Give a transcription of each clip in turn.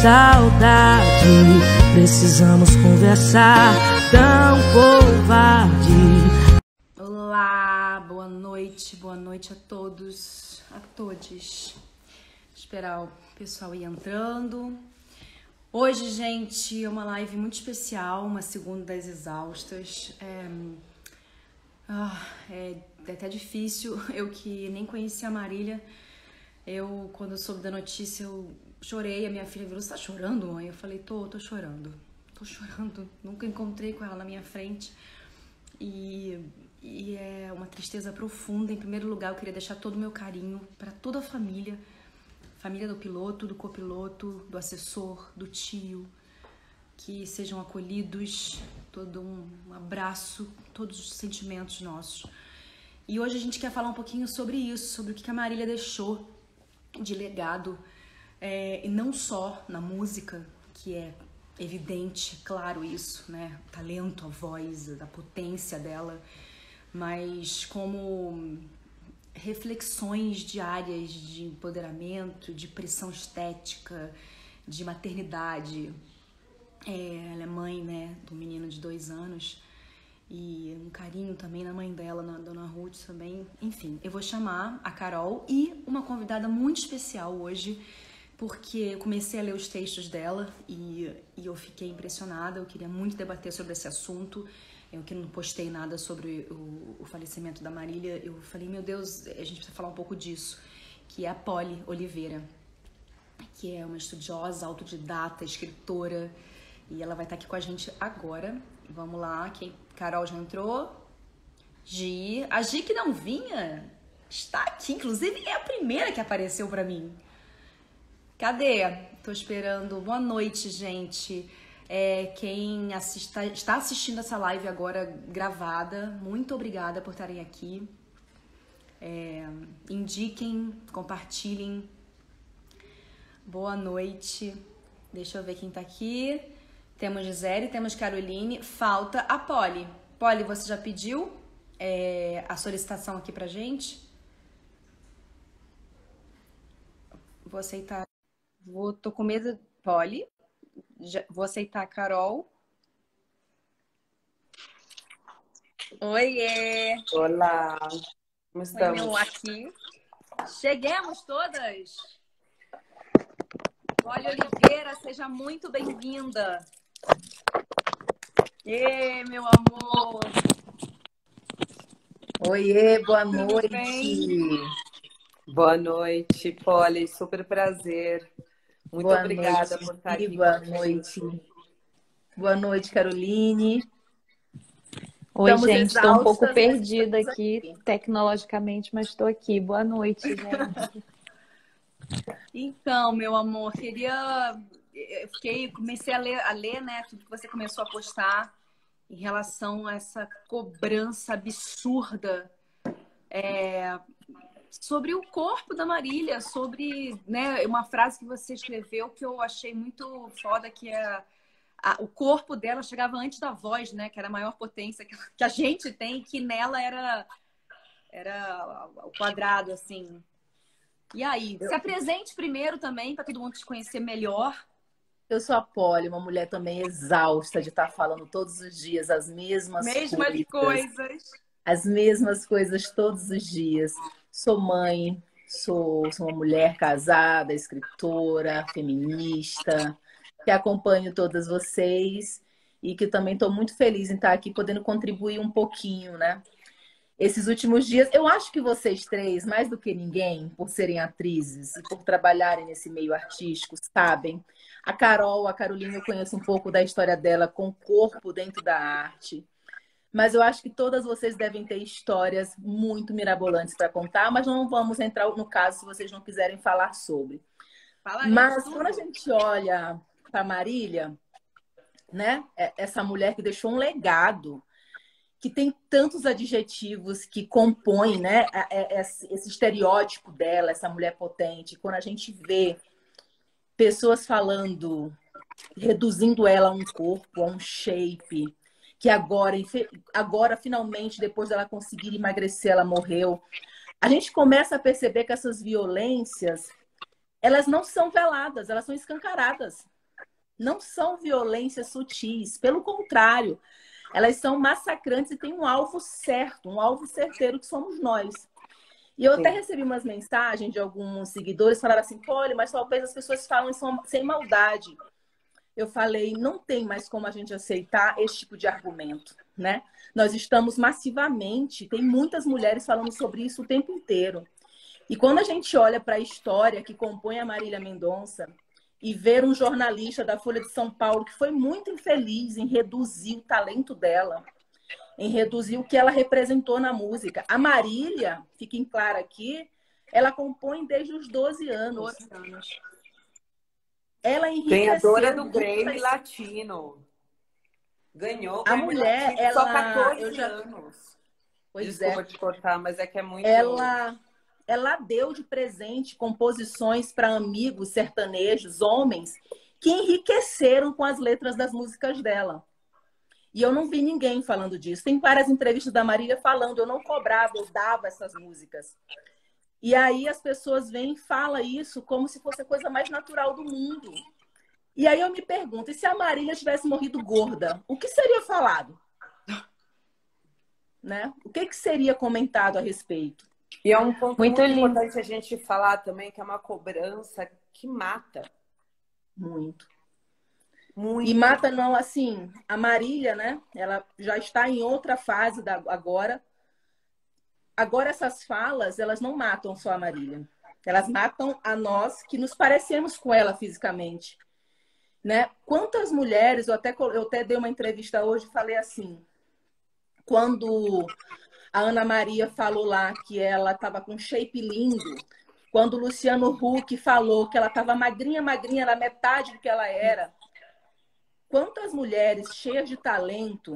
saudade. Precisamos conversar, tão covarde. Olá, boa noite a todos, a todes. Esperar o pessoal ir entrando. Hoje, gente, é uma live muito especial, uma segunda das exaustas. É até difícil, eu que nem conhecia a Marília, quando eu soube da notícia, eu chorei. A minha filha virou: "Você tá chorando, mãe?" Eu falei: tô chorando, nunca encontrei com ela na minha frente. E é uma tristeza profunda. Em primeiro lugar, eu queria deixar todo o meu carinho para toda a família do piloto, do copiloto, do assessor, do tio, que sejam acolhidos, todo um abraço, todos os sentimentos nossos. E hoje a gente quer falar um pouquinho sobre isso, sobre o que a Marília deixou de legado, e não só na música, que é evidente, claro isso, né? O talento, a voz, a potência dela, mas como reflexões diárias de empoderamento, de pressão estética, de maternidade. Ela é mãe, né, do menino de 2 anos, e um carinho também na mãe dela, na Dona Ruth também. Enfim, eu vou chamar a Carol e uma convidada muito especial hoje, porque eu comecei a ler os textos dela e eu fiquei impressionada. Eu queria muito debater sobre esse assunto. Eu que não postei nada sobre o falecimento da Marília, eu falei: meu Deus, a gente precisa falar um pouco disso, que é a Polly Oliveira, que é uma estudiosa, autodidata, escritora, e ela vai estar aqui com a gente agora. Vamos lá, Carol já entrou. Gi, a Gi que não vinha, está aqui, inclusive é a primeira que apareceu pra mim. Cadê? Tô esperando. Boa noite, gente. Quem está assistindo essa live agora gravada, muito obrigada por estarem aqui. Indiquem, compartilhem. Boa noite. Deixa eu ver quem tá aqui. Temos Gisele, temos Caroline. Falta a Polly. Polly, você já pediu a solicitação aqui pra gente? Vou aceitar. Tô com medo. Polly. Vou aceitar a Carol. Oiê! Olá, como estamos? Oi, aqui. Cheguemos todas! Polly Oliveira, seja muito bem-vinda. Ê, meu amor! Oiê, boa noite! Bem? Boa noite, Polly, super prazer. Muito Boa obrigada noite, por estar aqui. boa noite. Boa noite, Caroline. Oi, Estamos gente, estou um pouco exaustas, perdida mas aqui tecnologicamente, mas estou aqui. Boa noite, gente. Então, meu amor, comecei a ler, né, tudo que você começou a postar em relação a essa cobrança absurda sobre o corpo da Marília, sobre, né, uma frase que você escreveu que eu achei muito foda, que o corpo dela chegava antes da voz, né, que era a maior potência que a gente tem, que nela era o quadrado, assim. E aí, se apresente primeiro também, para todo mundo te conhecer melhor. eu sou a Polly, uma mulher também exausta de estar falando todos os dias as mesmas coisas. As mesmas coisas todos os dias. Sou mãe, sou uma mulher casada, escritora, feminista, que acompanho todas vocês e que também estou muito feliz em estar aqui podendo contribuir um pouquinho, né? Esses últimos dias, eu acho que vocês três, mais do que ninguém, por serem atrizes e por trabalharem nesse meio artístico, sabem. A Carol, a Carolina, eu conheço um pouco da história dela com o corpo dentro da arte. Mas eu acho que todas vocês devem ter histórias muito mirabolantes para contar, mas não vamos entrar no caso se vocês não quiserem falar sobre. Mas quando a gente olha para Marília, né, essa mulher que deixou um legado, que tem tantos adjetivos que compõem, né, esse estereótipo dela, essa mulher potente. Quando a gente vê pessoas falando, reduzindo ela a um corpo, a um shape, que agora finalmente, depois dela conseguir emagrecer, ela morreu. A gente começa a perceber que essas violências elas não são veladas, elas são escancaradas. Não são violências sutis, pelo contrário, elas são massacrantes e têm um alvo certo, um alvo certeiro que somos nós. E eu até recebi umas mensagens de alguns seguidores falaram assim, Polly, mas talvez as pessoas falam sem maldade. Eu falei, não tem mais como a gente aceitar esse tipo de argumento, né? Nós estamos massivamente, tem muitas mulheres falando sobre isso o tempo inteiro. E quando a gente olha para a história que compõe a Marília Mendonça e ver um jornalista da Folha de São Paulo que foi muito infeliz em reduzir o talento dela, em reduzir o que ela representou na música. A Marília, fiquem claro aqui, ela compõe desde os 12 anos. 12 anos. Ela enriqueceu... Ganhadora do Grammy Latino. Ganhou o A Grammy mulher, Latino, ela... só 14 anos. Pois Desculpa te cortar, mas é que é muito... Ela deu de presente composições para amigos sertanejos, homens, que enriqueceram com as letras das músicas dela. E eu não vi ninguém falando disso. Tem várias entrevistas da Marília falando, eu não cobrava, eu dava essas músicas. E aí as pessoas vêm e falam isso como se fosse a coisa mais natural do mundo. E aí eu me pergunto, e se a Marília tivesse morrido gorda, o que seria falado? Né? O que seria comentado a respeito? E é um ponto muito lindo. importante a gente falar também, que é uma cobrança que mata. Muito. Muito. E mata não, assim, a Marília, né? Ela já está em outra fase agora. Agora essas falas, elas não matam só a Marília. Elas matam a nós que nos parecemos com ela fisicamente. Né? Quantas mulheres, eu até dei uma entrevista hoje e falei assim, quando a Ana Maria falou lá que ela estava com shape lindo, quando o Luciano Huck falou que ela estava magrinha, magrinha, na metade do que ela era, quantas mulheres cheias de talento,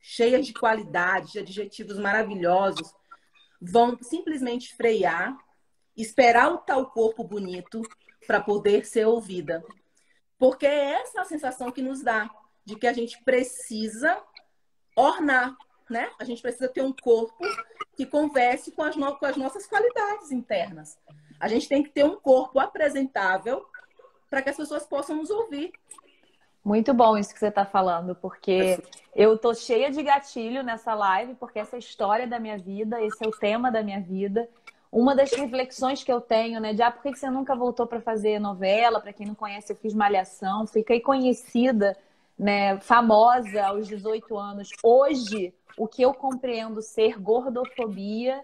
cheias de qualidade, de adjetivos maravilhosos, vão simplesmente frear, esperar o tal corpo bonito para poder ser ouvida. Porque é essa a sensação que nos dá, de que a gente precisa ornar, né? A gente precisa ter um corpo que converse com as nossas qualidades internas. A gente tem que ter um corpo apresentável para que as pessoas possam nos ouvir. Muito bom isso que você está falando, porque eu tô cheia de gatilho nessa live, porque essa é a história da minha vida, esse é o tema da minha vida. Uma das reflexões que eu tenho, né, de por que você nunca voltou para fazer novela? Para quem não conhece, eu fiz Malhação, fiquei conhecida, né, famosa aos 18 anos. Hoje, o que eu compreendo ser gordofobia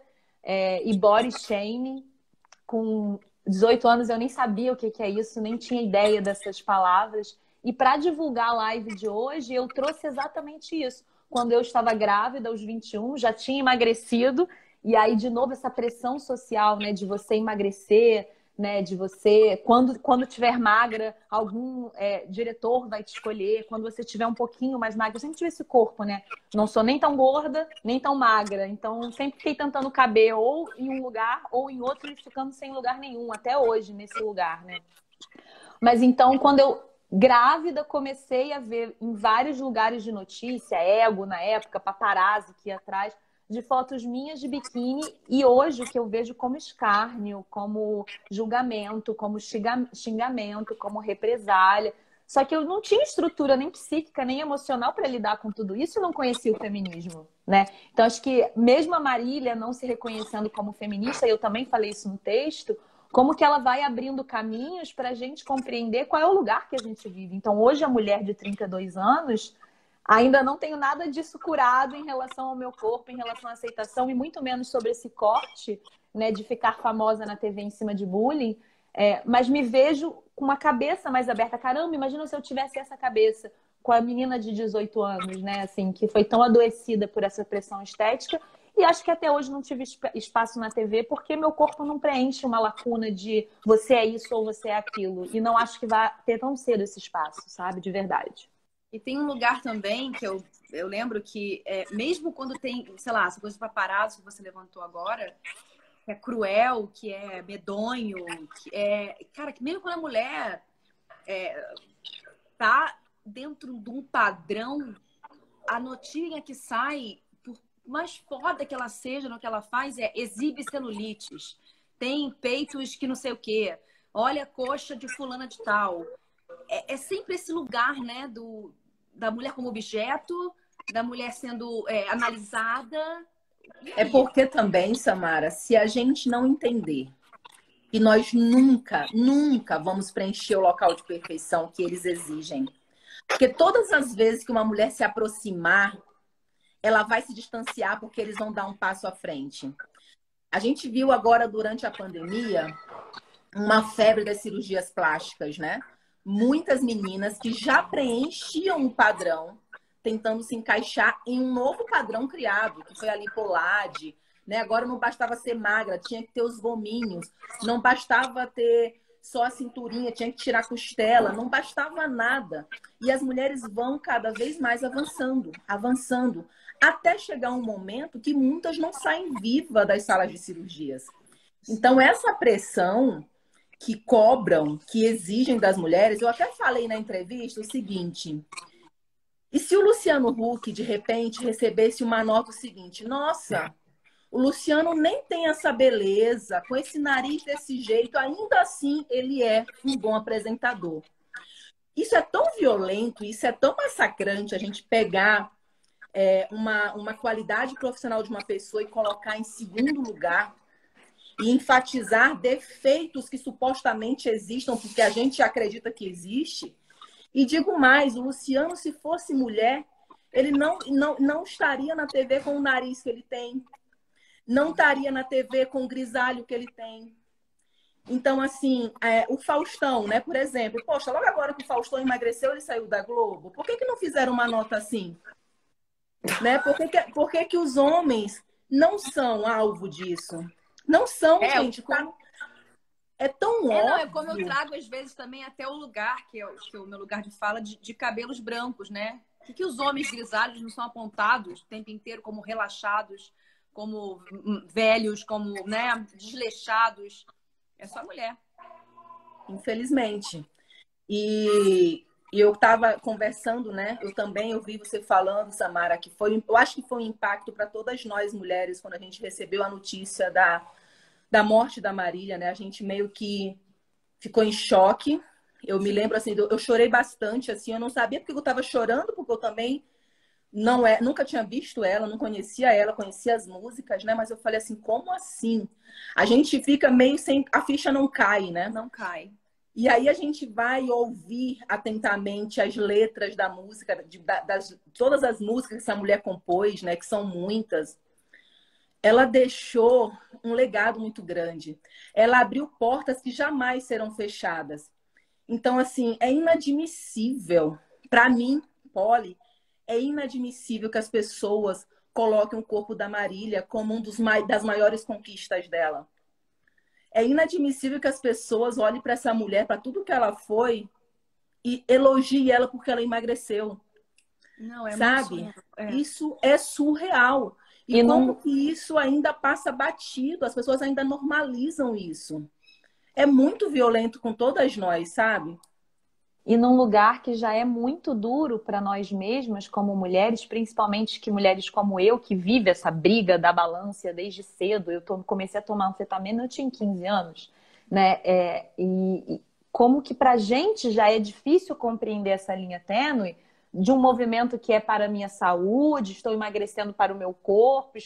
e body shaming, com 18 anos eu nem sabia o que é isso, nem tinha ideia dessas palavras. E para divulgar a live de hoje, eu trouxe exatamente isso. Quando eu estava grávida, aos 21, já tinha emagrecido. E aí, de novo, essa pressão social, né, de você emagrecer, né, de você... Quando tiver magra, algum diretor vai te escolher. Quando você tiver um pouquinho mais magra, eu sempre tive esse corpo, né? Não sou nem tão gorda, nem tão magra. Então, sempre fiquei tentando caber ou em um lugar ou em outro e ficando sem lugar nenhum. Até hoje, nesse lugar, né? Mas então, quando eu... grávida, comecei a ver em vários lugares de notícia, Ego na época, Paparazzi que ia atrás, de fotos minhas de biquíni, e hoje o que eu vejo como escárnio, como julgamento, como xingamento, como represália. Só que eu não tinha estrutura nem psíquica, nem emocional para lidar com tudo isso e não conhecia o feminismo, né? Então acho que mesmo a Marília não se reconhecendo como feminista, e eu também falei isso no texto, como que ela vai abrindo caminhos para a gente compreender qual é o lugar que a gente vive. Então, hoje, a mulher de 32 anos, ainda não tenho nada disso curado em relação ao meu corpo, em relação à aceitação, e muito menos sobre esse corte, né, de ficar famosa na TV em cima de bullying, mas me vejo com uma cabeça mais aberta. Caramba, imagina se eu tivesse essa cabeça com a menina de 18 anos, né, assim, que foi tão adoecida por essa pressão estética. E acho que até hoje não tive espaço na TV porque meu corpo não preenche uma lacuna de você é isso ou você é aquilo. E não acho que vai ter tão cedo esse espaço, sabe? De verdade. E tem um lugar também que eu lembro que, mesmo quando tem, sei lá, essa coisa de paparazzo que você levantou agora, que é cruel, que é medonho, que cara, que mesmo quando a mulher tá dentro de um padrão, a notinha que sai, mais foda que ela seja no que ela faz, exibe celulites, tem peitos que não sei o quê, olha a coxa de fulana de tal. É sempre esse lugar, né, da mulher como objeto, da mulher sendo analisada. É porque também, Samara, se a gente não entender que nós nunca, nunca vamos preencher o local de perfeição que eles exigem. Porque todas as vezes que uma mulher se aproximar, ela vai se distanciar porque eles vão dar um passo à frente. A gente viu agora, durante a pandemia, uma febre das cirurgias plásticas, né? Muitas meninas que já preenchiam um padrão, tentando se encaixar em um novo padrão criado, que foi a lipolade, né? Agora não bastava ser magra, tinha que ter os gominhos, não bastava ter só a cinturinha, tinha que tirar a costela, não bastava nada. E as mulheres vão cada vez mais avançando, avançando, até chegar um momento que muitas não saem vivas das salas de cirurgias. Então, essa pressão que cobram, que exigem das mulheres, eu até falei na entrevista o seguinte: e se o Luciano Huck, de repente, recebesse uma nota o seguinte: nossa, o Luciano nem tem essa beleza, com esse nariz desse jeito, ainda assim ele é um bom apresentador. Isso é tão violento, isso é tão massacrante, a gente pegar uma qualidade profissional de uma pessoa e colocar em segundo lugar e enfatizar defeitos que supostamente existam, porque a gente acredita que existe. E digo mais, o Luciano, se fosse mulher, ele não estaria na TV com o nariz que ele tem, não estaria na TV com o grisalho que ele tem. Então, assim, o Faustão, né, por exemplo, poxa, logo agora que o Faustão emagreceu, ele saiu da Globo, por que não fizeram uma nota assim? Né? Por que os homens não são alvo disso? Não são, gente. É tão óbvio. Não, é como eu trago, às vezes, também até o lugar, que é o meu lugar de fala, de cabelos brancos, né? Por que os homens grisalhos não são apontados o tempo inteiro como relaxados, como velhos, como, né, desleixados? É só mulher. Infelizmente. E eu estava conversando, né? Eu também ouvi você falando, Samara, que eu acho que foi um impacto para todas nós mulheres quando a gente recebeu a notícia da morte da Marília, né? A gente meio que ficou em choque. Eu me lembro, assim, eu chorei bastante, assim, eu não sabia porque eu estava chorando, porque eu também nunca tinha visto ela, não conhecia ela, conhecia as músicas, né? Mas eu falei assim, como assim? A gente fica meio sem... A ficha não cai, né? Não cai. E aí a gente vai ouvir atentamente as letras da música, todas as músicas que essa mulher compôs, né? Que são muitas. Ela deixou um legado muito grande. Ela abriu portas que jamais serão fechadas. Então, assim, é inadmissível. Para mim, Polly, é inadmissível que as pessoas coloquem o corpo da Marília como das maiores conquistas dela. É inadmissível que as pessoas olhem para essa mulher, para tudo que ela foi, e elogiem ela porque ela emagreceu. Não, sabe? Isso é surreal. E como que isso ainda passa batido? As pessoas ainda normalizam isso. É muito violento com todas nós, sabe? E num lugar que já é muito duro para nós mesmas, como mulheres, principalmente que mulheres como eu, que vive essa briga da balança desde cedo. Comecei a tomar anfetamina, eu tinha 15 anos, né? E como que pra gente já é difícil compreender essa linha tênue de um movimento que é para a minha saúde, estou emagrecendo para o meu corpo,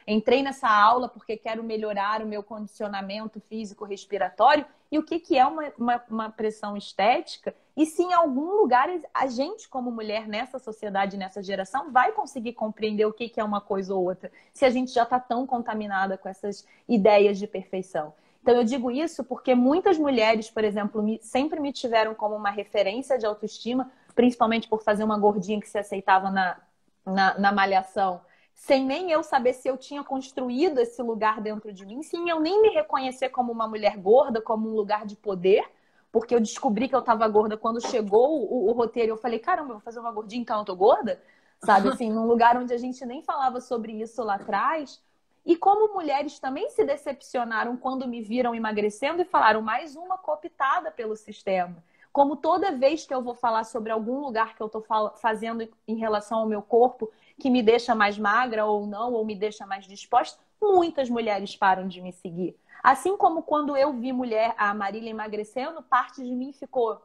entrei nessa aula porque quero melhorar o meu condicionamento físico-respiratório. E o que é uma pressão estética? E se em algum lugar a gente, como mulher, nessa sociedade, nessa geração, vai conseguir compreender o que é uma coisa ou outra, se a gente já está tão contaminada com essas ideias de perfeição. Então, eu digo isso porque muitas mulheres, por exemplo, sempre me tiveram como uma referência de autoestima, principalmente por fazer uma gordinha que se aceitava na malhação, sem nem eu saber se eu tinha construído esse lugar dentro de mim, sem eu nem me reconhecer como uma mulher gorda, como um lugar de poder, porque eu descobri que eu estava gorda quando chegou o roteiro. Eu falei, caramba, eu vou fazer uma gordinha, então eu tô gorda? Sabe, assim, num lugar onde a gente nem falava sobre isso lá atrás. E como mulheres também se decepcionaram quando me viram emagrecendo e falaram, mais uma cooptada pelo sistema. Como toda vez que eu vou falar sobre algum lugar que eu estou fazendo em relação ao meu corpo que me deixa mais magra ou não, ou me deixa mais disposta, muitas mulheres param de me seguir. Assim como quando eu vi a Marília emagrecendo, parte de mim ficou,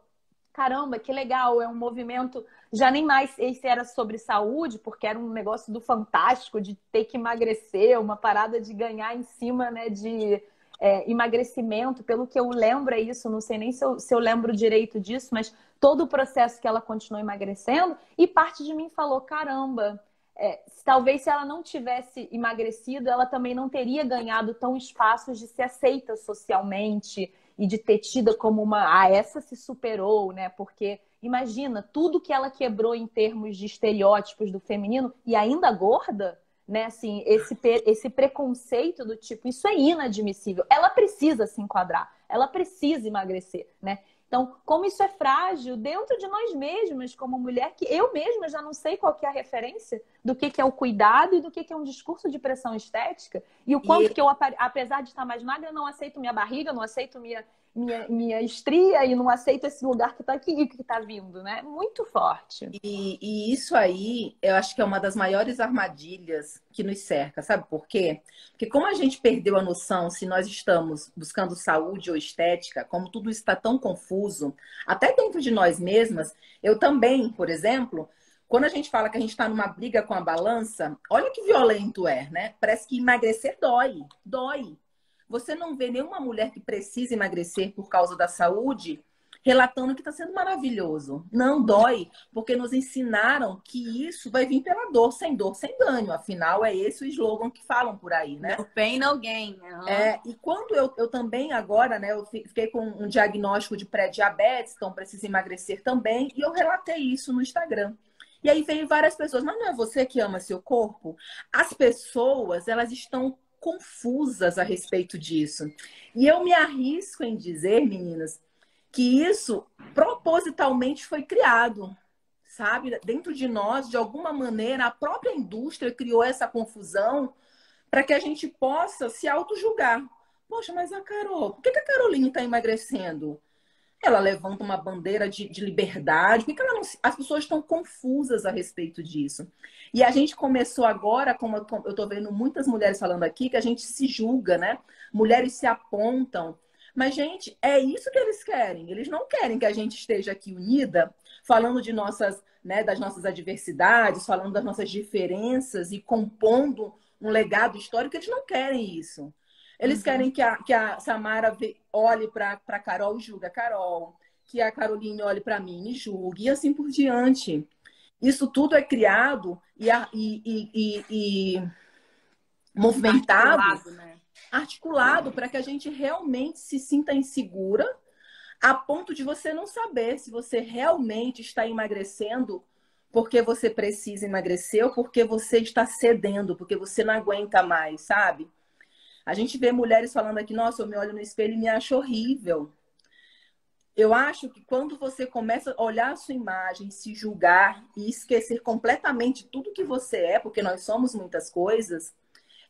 caramba, que legal, é um movimento, já nem mais esse era sobre saúde, porque era um negócio do Fantástico, de ter que emagrecer, uma parada de ganhar em cima, né, de emagrecimento, pelo que eu lembro é isso, não sei nem se eu lembro direito disso, mas todo o processo que ela continuou emagrecendo, e parte de mim falou, caramba, talvez se ela não tivesse emagrecido, ela também não teria ganhado tão espaços de ser aceita socialmente e de ter tida como essa se superou, né? Porque imagina, tudo que ela quebrou em termos de estereótipos do feminino e ainda gorda, né? Assim, esse preconceito do tipo, isso é inadmissível. Ela precisa se enquadrar, ela precisa emagrecer, né? Então, como isso é frágil dentro de nós mesmas, como mulher, que eu mesma já não sei qual que é a referência do que é o cuidado e do que é um discurso de pressão estética. E o quanto que eu, apesar de estar mais magra, não aceito minha barriga, não aceito minha estria e não aceito esse lugar que está aqui e que está vindo, né? Muito forte. E isso aí, eu acho que é uma das maiores armadilhas que nos cerca, sabe por quê? Porque como a gente perdeu a noção se nós estamos buscando saúde ou estética, como tudo isso está tão confuso, até dentro de nós mesmas, eu também, por exemplo, quando a gente fala que a gente está numa briga com a balança, olha que violento né? Parece que emagrecer dói, dói. Você não vê nenhuma mulher que precisa emagrecer por causa da saúde relatando que está sendo maravilhoso. Não dói, porque nos ensinaram que isso vai vir pela dor, sem ganho. Afinal, é esse o slogan que falam por aí, né? No pain, no gain. Uhum. E quando eu também agora, né, eu fiquei com um diagnóstico de pré-diabetes, então preciso emagrecer também, e eu relatei isso no Instagram. E aí veio várias pessoas, mas não é você que ama seu corpo? As pessoas, elas estão confusas a respeito disso. E eu me arrisco em dizer, meninas, que isso propositalmente foi criado, sabe? Dentro de nós, de alguma maneira, a própria indústria criou essa confusão para que a gente possa se auto-julgar. Poxa, mas a Carol, por que a Caroline está emagrecendo? Ela levanta uma bandeira de liberdade. Por que ela não... As pessoas estão confusas a respeito disso. E a gente começou agora, como eu estou vendo muitas mulheres falando aqui, que a gente se julga, né? Mulheres se apontam. Mas, gente, é isso que eles querem. Eles não querem que a gente esteja aqui unida, falando de nossas, né, das nossas adversidades, falando das nossas diferenças e compondo um legado histórico. Eles não querem isso. Eles querem que a Samara olhe para a Carol e julgue a Carol, que a Caroline olhe para mim e julgue, e assim por diante. Isso tudo é criado e movimentado, articulado para que a gente realmente se sinta insegura, a ponto de você não saber se você realmente está emagrecendo porque você precisa emagrecer ou porque você está cedendo, porque você não aguenta mais, sabe? A gente vê mulheres falando aqui, nossa, eu me olho no espelho e me acho horrível. Eu acho que quando você começa a olhar a sua imagem, se julgar e esquecer completamente tudo que você é, porque nós somos muitas coisas,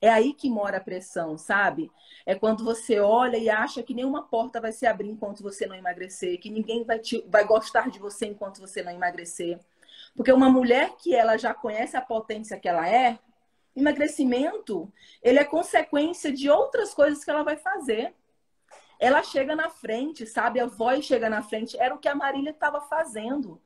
é aí que mora a pressão, sabe? É quando você olha e acha que nenhuma porta vai se abrir enquanto você não emagrecer, que ninguém vai gostar de você enquanto você não emagrecer. Porque uma mulher que ela já conhece a potência que ela é, emagrecimento, ele é consequência de outras coisas que ela vai fazer. Ela chega na frente, sabe? A voz chega na frente. Era o que a Marília estava fazendo.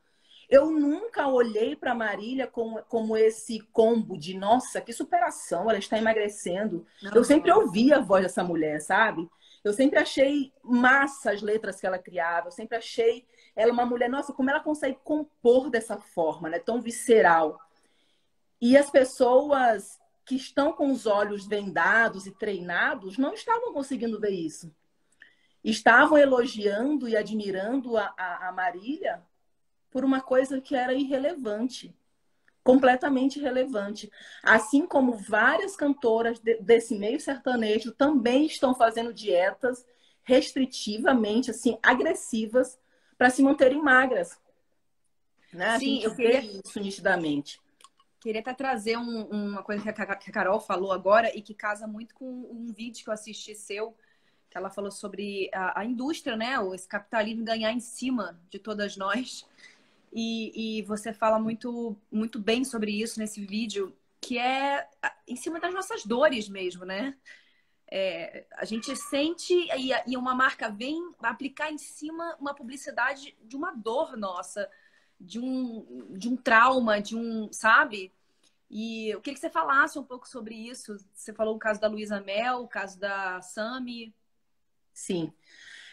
Eu nunca olhei para a Marília como esse combo de, nossa, que superação, ela está emagrecendo. Eu sempre ouvi a voz dessa mulher, sabe? Eu sempre achei massa as letras que ela criava. Eu sempre achei ela uma mulher, nossa, como ela consegue compor dessa forma, né? Tão visceral. E as pessoas que estão com os olhos vendados e treinados não estavam conseguindo ver isso. Estavam elogiando e admirando a Marília por uma coisa que era irrelevante, completamente irrelevante. Assim como várias cantoras desse meio sertanejo também estão fazendo dietas restritivamente, assim, agressivas, para se manterem magras. Né? Sim, eu queria isso nitidamente. Queria até trazer uma coisa que a Carol falou agora e que casa muito com um vídeo que eu assisti seu, que ela falou sobre a indústria, né? Esse capitalismo ganhar em cima de todas nós. E você fala muito, muito bem sobre isso nesse vídeo, que é em cima das nossas dores mesmo, né? a gente sente e uma marca vem aplicar em cima uma publicidade de uma dor nossa, de um trauma, sabe? E eu queria que você falasse um pouco sobre isso. Você falou o caso da Luísa Mel, o caso da Sami. Sim.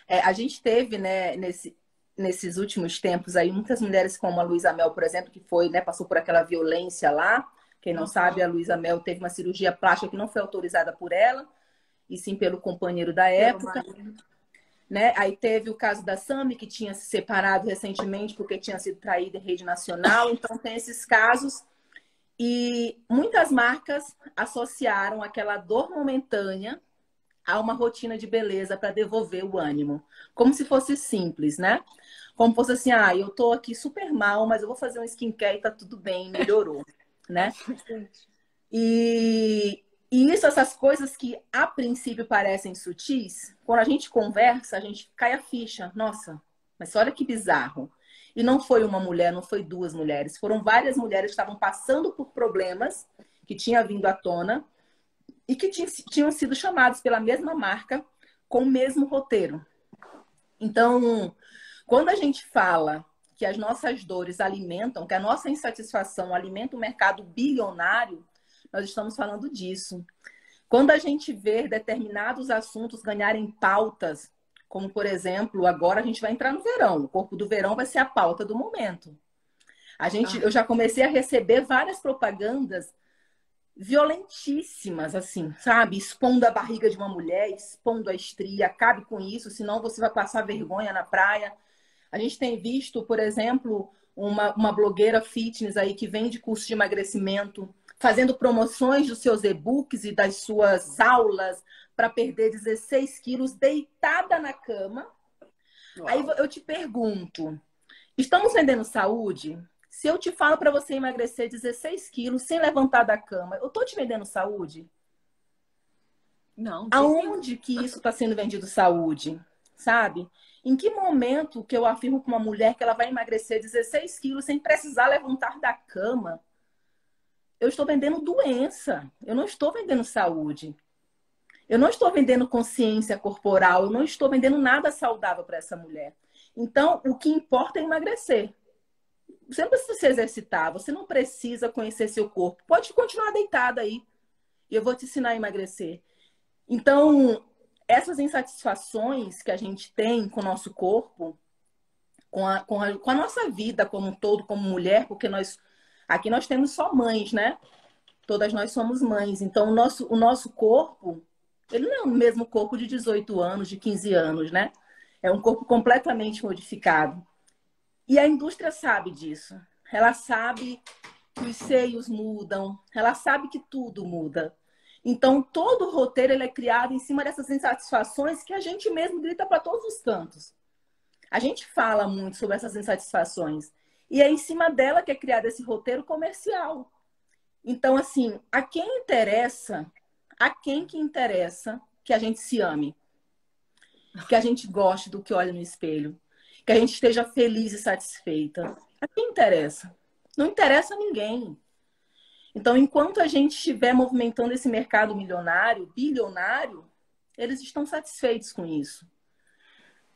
A gente teve, né, nesses últimos tempos aí, muitas mulheres como a Luísa Mel, por exemplo, que foi, né, passou por aquela violência lá. Quem não sabe, a Luísa Mel teve uma cirurgia plástica que não foi autorizada por ela, e sim pelo companheiro da época. Né? Aí teve o caso da Sami, que tinha se separado recentemente porque tinha sido traída em rede nacional. Então tem esses casos. E muitas marcas associaram aquela dor momentânea a uma rotina de beleza para devolver o ânimo. Como se fosse simples, né? Como fosse assim, eu tô aqui super mal, mas eu vou fazer um skincare e tá tudo bem, melhorou, né? E essas coisas que a princípio parecem sutis, quando a gente conversa, a gente cai a ficha. Nossa, mas olha que bizarro. E não foi uma mulher, não foi duas mulheres. Foram várias mulheres que estavam passando por problemas que tinham vindo à tona e que tinham sido chamados pela mesma marca com o mesmo roteiro. Então, quando a gente fala que as nossas dores alimentam, que a nossa insatisfação alimenta o mercado bilionário, nós estamos falando disso. Quando a gente vê determinados assuntos ganharem pautas, como, por exemplo, agora a gente vai entrar no verão. O corpo do verão vai ser a pauta do momento. Eu já comecei a receber várias propagandas violentíssimas, assim, sabe? Expondo a barriga de uma mulher, expondo a estria. Acabe com isso, senão você vai passar vergonha na praia. A gente tem visto, por exemplo, uma blogueira fitness aí que vende curso de emagrecimento, fazendo promoções dos seus e-books e das suas aulas para perder 16 quilos deitada na cama. Uau. Aí eu te pergunto, estamos vendendo saúde? Se eu te falo para você emagrecer 16 quilos sem levantar da cama, eu estou te vendendo saúde? Não. Aonde que isso está sendo vendido saúde? Sabe? Em que momento que eu afirmo para uma mulher que ela vai emagrecer 16 quilos sem precisar levantar da cama? Eu estou vendendo doença. Eu não estou vendendo saúde. Eu não estou vendendo consciência corporal. Eu não estou vendendo nada saudável para essa mulher. Então, o que importa é emagrecer. Você não precisa se exercitar. Você não precisa conhecer seu corpo. Pode continuar deitada aí. E eu vou te ensinar a emagrecer. Então, essas insatisfações que a gente tem com o nosso corpo, com a nossa vida como um todo, como mulher, porque aqui nós temos só mães, né? Todas nós somos mães. Então, o nosso corpo, ele não é o mesmo corpo de 18 anos, de 15 anos, né? É um corpo completamente modificado. E a indústria sabe disso. Ela sabe que os seios mudam. Ela sabe que tudo muda. Então, todo o roteiro ele é criado em cima dessas insatisfações que a gente mesmo grita para todos os cantos. A gente fala muito sobre essas insatisfações. E é em cima dela que é criado esse roteiro comercial. Então, assim, a quem que interessa que a gente se ame? Que a gente goste do que olha no espelho? Que a gente esteja feliz e satisfeita? A quem interessa? Não interessa a ninguém. Então, enquanto a gente estiver movimentando esse mercado milionário, bilionário, eles estão satisfeitos com isso.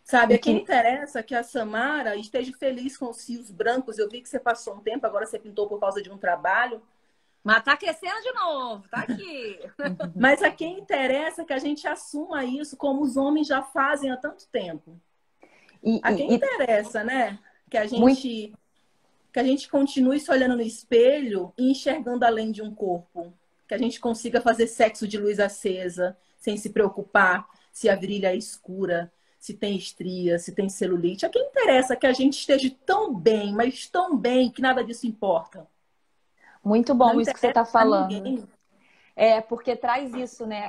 Sabe, a quem interessa que a Samara esteja feliz com os fios brancos. Eu vi que você passou um tempo, agora você pintou por causa de um trabalho. Mas tá crescendo de novo, tá aqui. Mas a quem interessa que a gente assuma isso como os homens já fazem há tanto tempo. A quem interessa, né? Que a gente continue se olhando no espelho e enxergando além de um corpo. Que a gente consiga fazer sexo de luz acesa, sem se preocupar se a virilha é escura, se tem estria, se tem celulite. A quem interessa que a gente esteja tão bem, mas tão bem que nada disso importa. Muito bom isso que você está falando. Porque traz isso, né?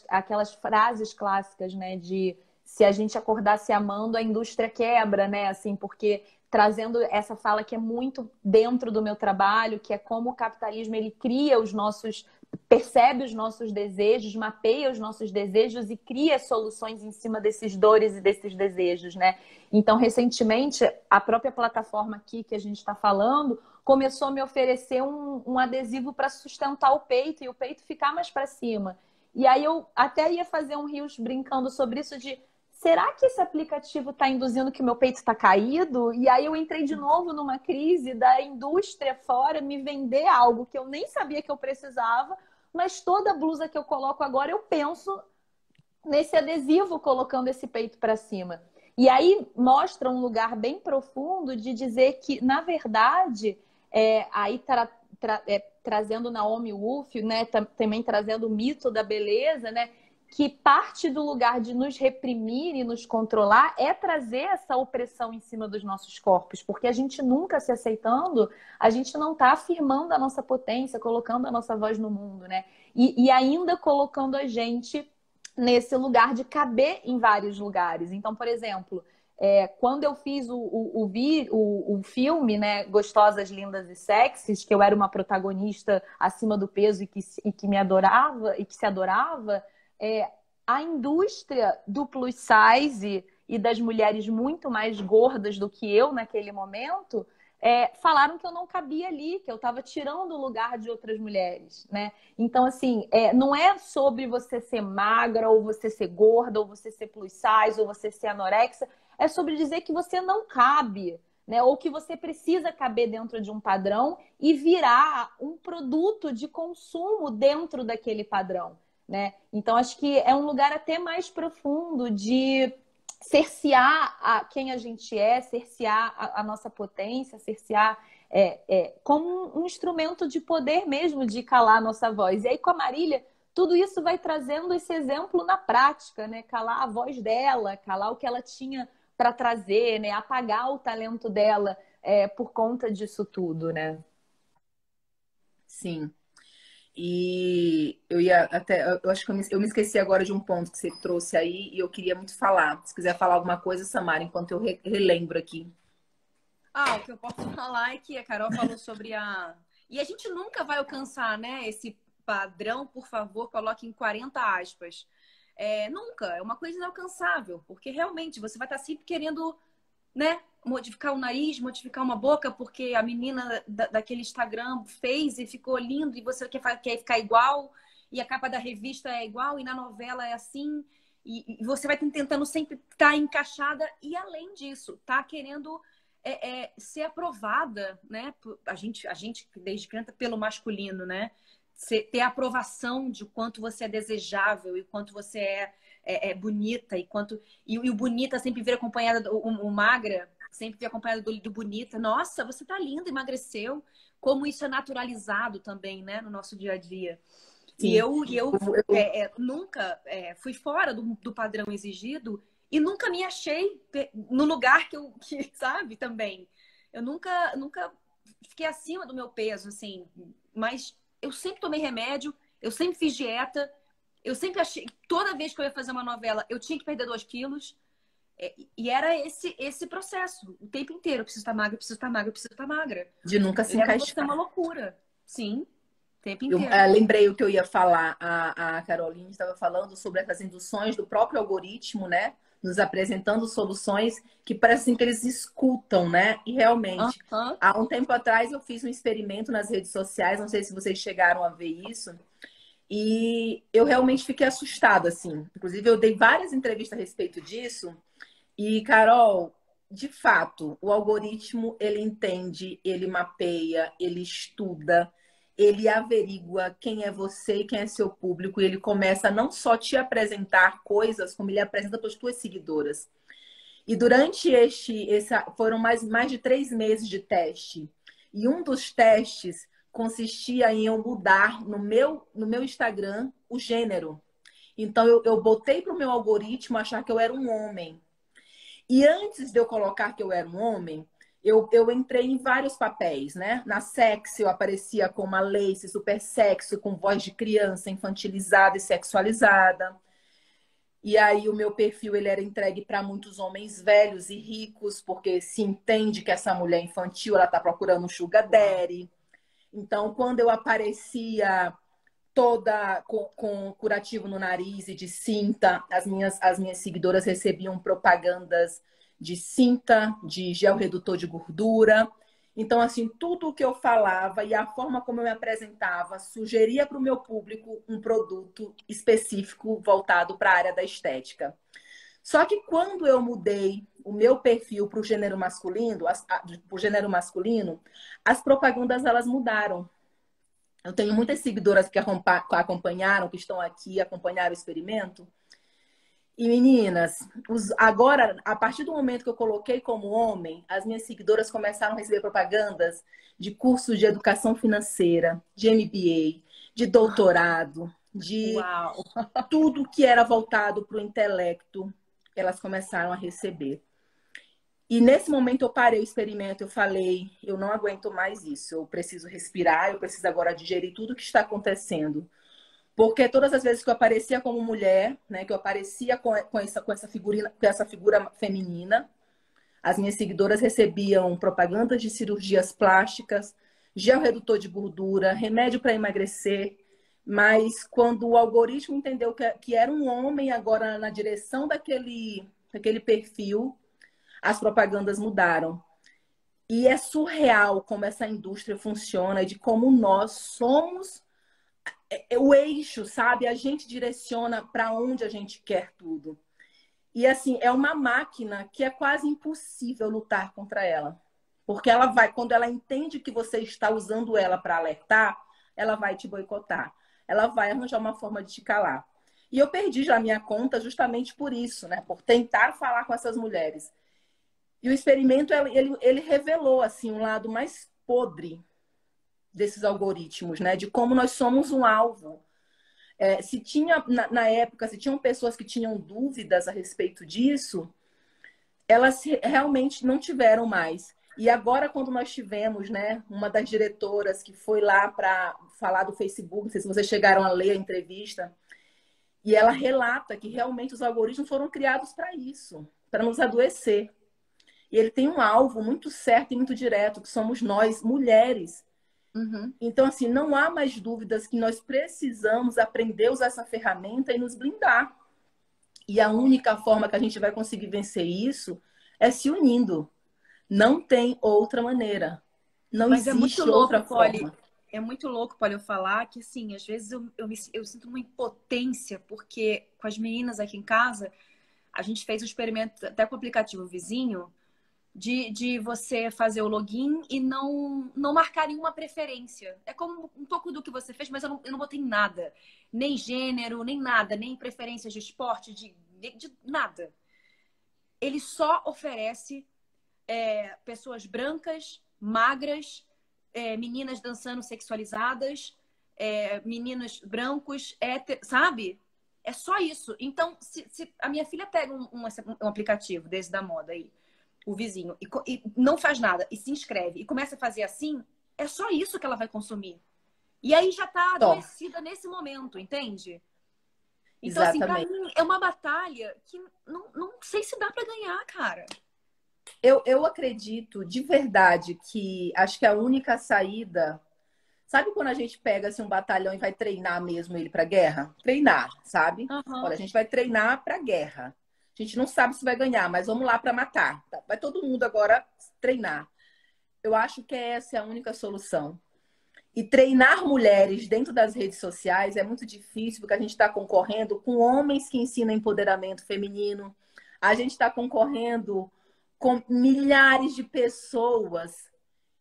Aquelas frases clássicas, né? De se a gente acordar se amando, a indústria quebra, né? Assim, porque trazendo essa fala que é muito dentro do meu trabalho, que é como o capitalismo ele cria percebe os nossos desejos, mapeia os nossos desejos e cria soluções em cima desses dores e desses desejos, né? Então, recentemente, a própria plataforma aqui que a gente está falando começou a me oferecer um adesivo para sustentar o peito e o peito ficar mais para cima. E aí eu até ia fazer um Reels brincando sobre isso de será que esse aplicativo está induzindo que o meu peito está caído? E aí eu entrei de novo numa crise da indústria fora me vender algo que eu nem sabia que eu precisava, mas toda blusa que eu coloco agora eu penso nesse adesivo colocando esse peito para cima. E aí mostra um lugar bem profundo de dizer que, na verdade, aí trazendo Naomi Wolf, né, também trazendo o mito da beleza, né, que parte do lugar de nos reprimir e nos controlar é trazer essa opressão em cima dos nossos corpos, porque a gente nunca se aceitando, a gente não está afirmando a nossa potência, colocando a nossa voz no mundo, né? E ainda colocando a gente nesse lugar de caber em vários lugares. Então, por exemplo, quando eu fiz o filme, né, Gostosas, Lindas e Sexys, que eu era uma protagonista acima do peso e que me adorava e que se adorava, a indústria do plus size e das mulheres muito mais gordas do que eu naquele momento falaram que eu não cabia ali, que eu estava tirando o lugar de outras mulheres, né? Então, assim, não é sobre você ser magra, ou você ser gorda, ou você ser plus size, ou você ser anorexa, é sobre dizer que você não cabe, né? Ou que você precisa caber dentro de um padrão e virar um produto de consumo dentro daquele padrão, né? Então, acho que é um lugar até mais profundo de cercear quem a gente cercear a nossa potência, cercear como um instrumento de poder mesmo, de calar a nossa voz. E aí, com a Marília, tudo isso vai trazendo esse exemplo na prática, né? Calar a voz dela, calar o que ela tinha para trazer, né? Apagar o talento dela por conta disso tudo, né? Sim. E eu ia até. Eu acho que eu me esqueci agora de um ponto que você trouxe aí e eu queria muito falar. Se quiser falar alguma coisa, Samara, enquanto eu relembro aqui. O que eu posso falar é que a Carol falou sobre E a gente nunca vai alcançar, né, esse padrão, por favor, coloque em 40 aspas. Nunca, é uma coisa inalcançável, porque realmente você vai estar sempre querendo, né, modificar o nariz, modificar uma boca, porque a menina daquele Instagram fez e ficou lindo e você quer ficar igual, e a capa da revista é igual, e na novela é assim, e você vai tentando sempre estar encaixada, e além disso, tá querendo ser aprovada, né? A gente desde criança, pelo masculino, né? Ter a aprovação de quanto você é desejável e quanto você é bonita e o bonita sempre vir acompanhada o magra sempre vir acompanhada do bonita. Nossa, você tá linda, emagreceu. Como isso é naturalizado também, né, no nosso dia a dia. Sim. E eu nunca fui fora do padrão exigido e nunca me achei no lugar que sabe, também. Eu nunca fiquei acima do meu peso, assim, mas eu sempre tomei remédio, eu sempre fiz dieta, eu sempre achei, toda vez que eu ia fazer uma novela, eu tinha que perder 2 quilos. E era esse processo, o tempo inteiro. Eu preciso estar magra, eu preciso estar magra, eu preciso estar magra. De nunca se encaixar. Era uma loucura. Sim, o tempo Eu inteiro. lembrei o que eu ia falar. A Caroline estava falando sobre essas induções do próprio algoritmo, né? Nos apresentando soluções que parecem que eles escutam, né? E realmente, há um tempo atrás eu fiz um experimento nas redes sociais, não sei se vocês chegaram a ver isso, e eu realmente fiquei assustada, assim. Inclusive, eu dei várias entrevistas a respeito disso. E, Carol, de fato, o algoritmo, ele entende, ele mapeia, ele estuda, ele averigua quem é você, quem é seu público, e ele começa a não só te apresentar coisas, como ele apresenta para as tuas seguidoras. E durante foram mais de 3 meses de teste. E um dos testes consistia em eu mudar no meu Instagram o gênero. Então, eu botei para o meu algoritmo achar que eu era um homem. E antes de eu colocar que eu era um homem, eu entrei em vários papéis, né? Na sexy eu aparecia como a Lacey, super sexy, com voz de criança, infantilizada e sexualizada. E aí o meu perfil ele era entregue para muitos homens velhos e ricos, porque se entende que essa mulher infantil ela está procurando um sugar daddy. Então, quando eu aparecia toda com curativo no nariz e de cinta, as minhas seguidoras recebiam propagandas de cinta, de gel redutor de gordura. Então, assim, tudo o que eu falava e a forma como eu me apresentava sugeria para o meu público um produto específico voltado para a área da estética. Só que quando eu mudei o meu perfil para o gênero masculino, as propagandas elas mudaram. Eu tenho muitas seguidoras que acompanharam, que estão aqui, acompanharam o experimento. E meninas, agora, a partir do momento que eu coloquei como homem, as minhas seguidoras começaram a receber propagandas de cursos de educação financeira, de MBA, de doutorado, de Uau! tudo que era voltado para o intelecto, elas começaram a receber. E nesse momento eu parei o experimento, eu falei, eu não aguento mais isso, eu preciso respirar, eu preciso agora digerir tudo que está acontecendo. Porque todas as vezes que eu aparecia como mulher, né, que eu aparecia com essa figura feminina, as minhas seguidoras recebiam propagandas de cirurgias plásticas, gel redutor de gordura, remédio para emagrecer. Mas quando o algoritmo entendeu que era um homem agora na direção daquele perfil, as propagandas mudaram. E é surreal como essa indústria funciona e de como nós somos o eixo, sabe? A gente direciona para onde a gente quer tudo. E assim, é uma máquina que é quase impossível lutar contra ela. Porque ela vai, quando ela entende que você está usando ela para alertar, ela vai te boicotar. Ela vai arranjar uma forma de te calar. E eu perdi já a minha conta justamente por isso, né? Por tentar falar com essas mulheres. E o experimento, ele revelou, assim, um lado mais podre desses algoritmos, né? De como nós somos um alvo. Se tinha, na época, se tinham pessoas que tinham dúvidas a respeito disso, elas realmente não tiveram mais. E agora, quando nós tivemos, né, uma das diretoras que foi lá para falar do Facebook, não sei se vocês chegaram a ler a entrevista, e ela relata que realmente os algoritmos foram criados para isso, para nos adoecer. E ele tem um alvo muito certo e muito direto, que somos nós, mulheres. Uhum. Então, assim, não há mais dúvidas que nós precisamos aprender a usar essa ferramenta e nos blindar. E a única forma que a gente vai conseguir vencer isso é se unindo. Não tem outra maneira. Não Mas é muito existe louco, outra Polly. forma. É muito louco, Polly, eu falar que, assim, às vezes eu sinto uma impotência, porque com as meninas aqui em casa, a gente fez um experimento até com o aplicativo vizinho, de você fazer o login e não marcar nenhuma preferência. É como um pouco do que você fez, mas eu não botei nada. Nem gênero, nem nada, nem preferências de esporte, de nada. Ele só oferece pessoas brancas, magras, meninas dançando sexualizadas, meninos brancos, sabe? É só isso. Então, se a minha filha pega um aplicativo desse da moda aí, o vizinho, e não faz nada, e se inscreve, e começa a fazer assim, é só isso que ela vai consumir. E aí já tá adoecida nesse momento, entende? Então, assim, pra mim, é uma batalha que não sei se dá pra ganhar, cara. Eu acredito de verdade que acho que a única saída... Sabe quando a gente pega assim, um batalhão e vai treinar mesmo ele pra guerra? Treinar, sabe? Uhum. Olha, a gente vai treinar pra guerra. A gente não sabe se vai ganhar, mas vamos lá para matar. Vai todo mundo agora treinar. Eu acho que essa é a única solução. E treinar mulheres dentro das redes sociais é muito difícil, porque a gente está concorrendo com homens que ensinam empoderamento feminino. A gente está concorrendo com milhares de pessoas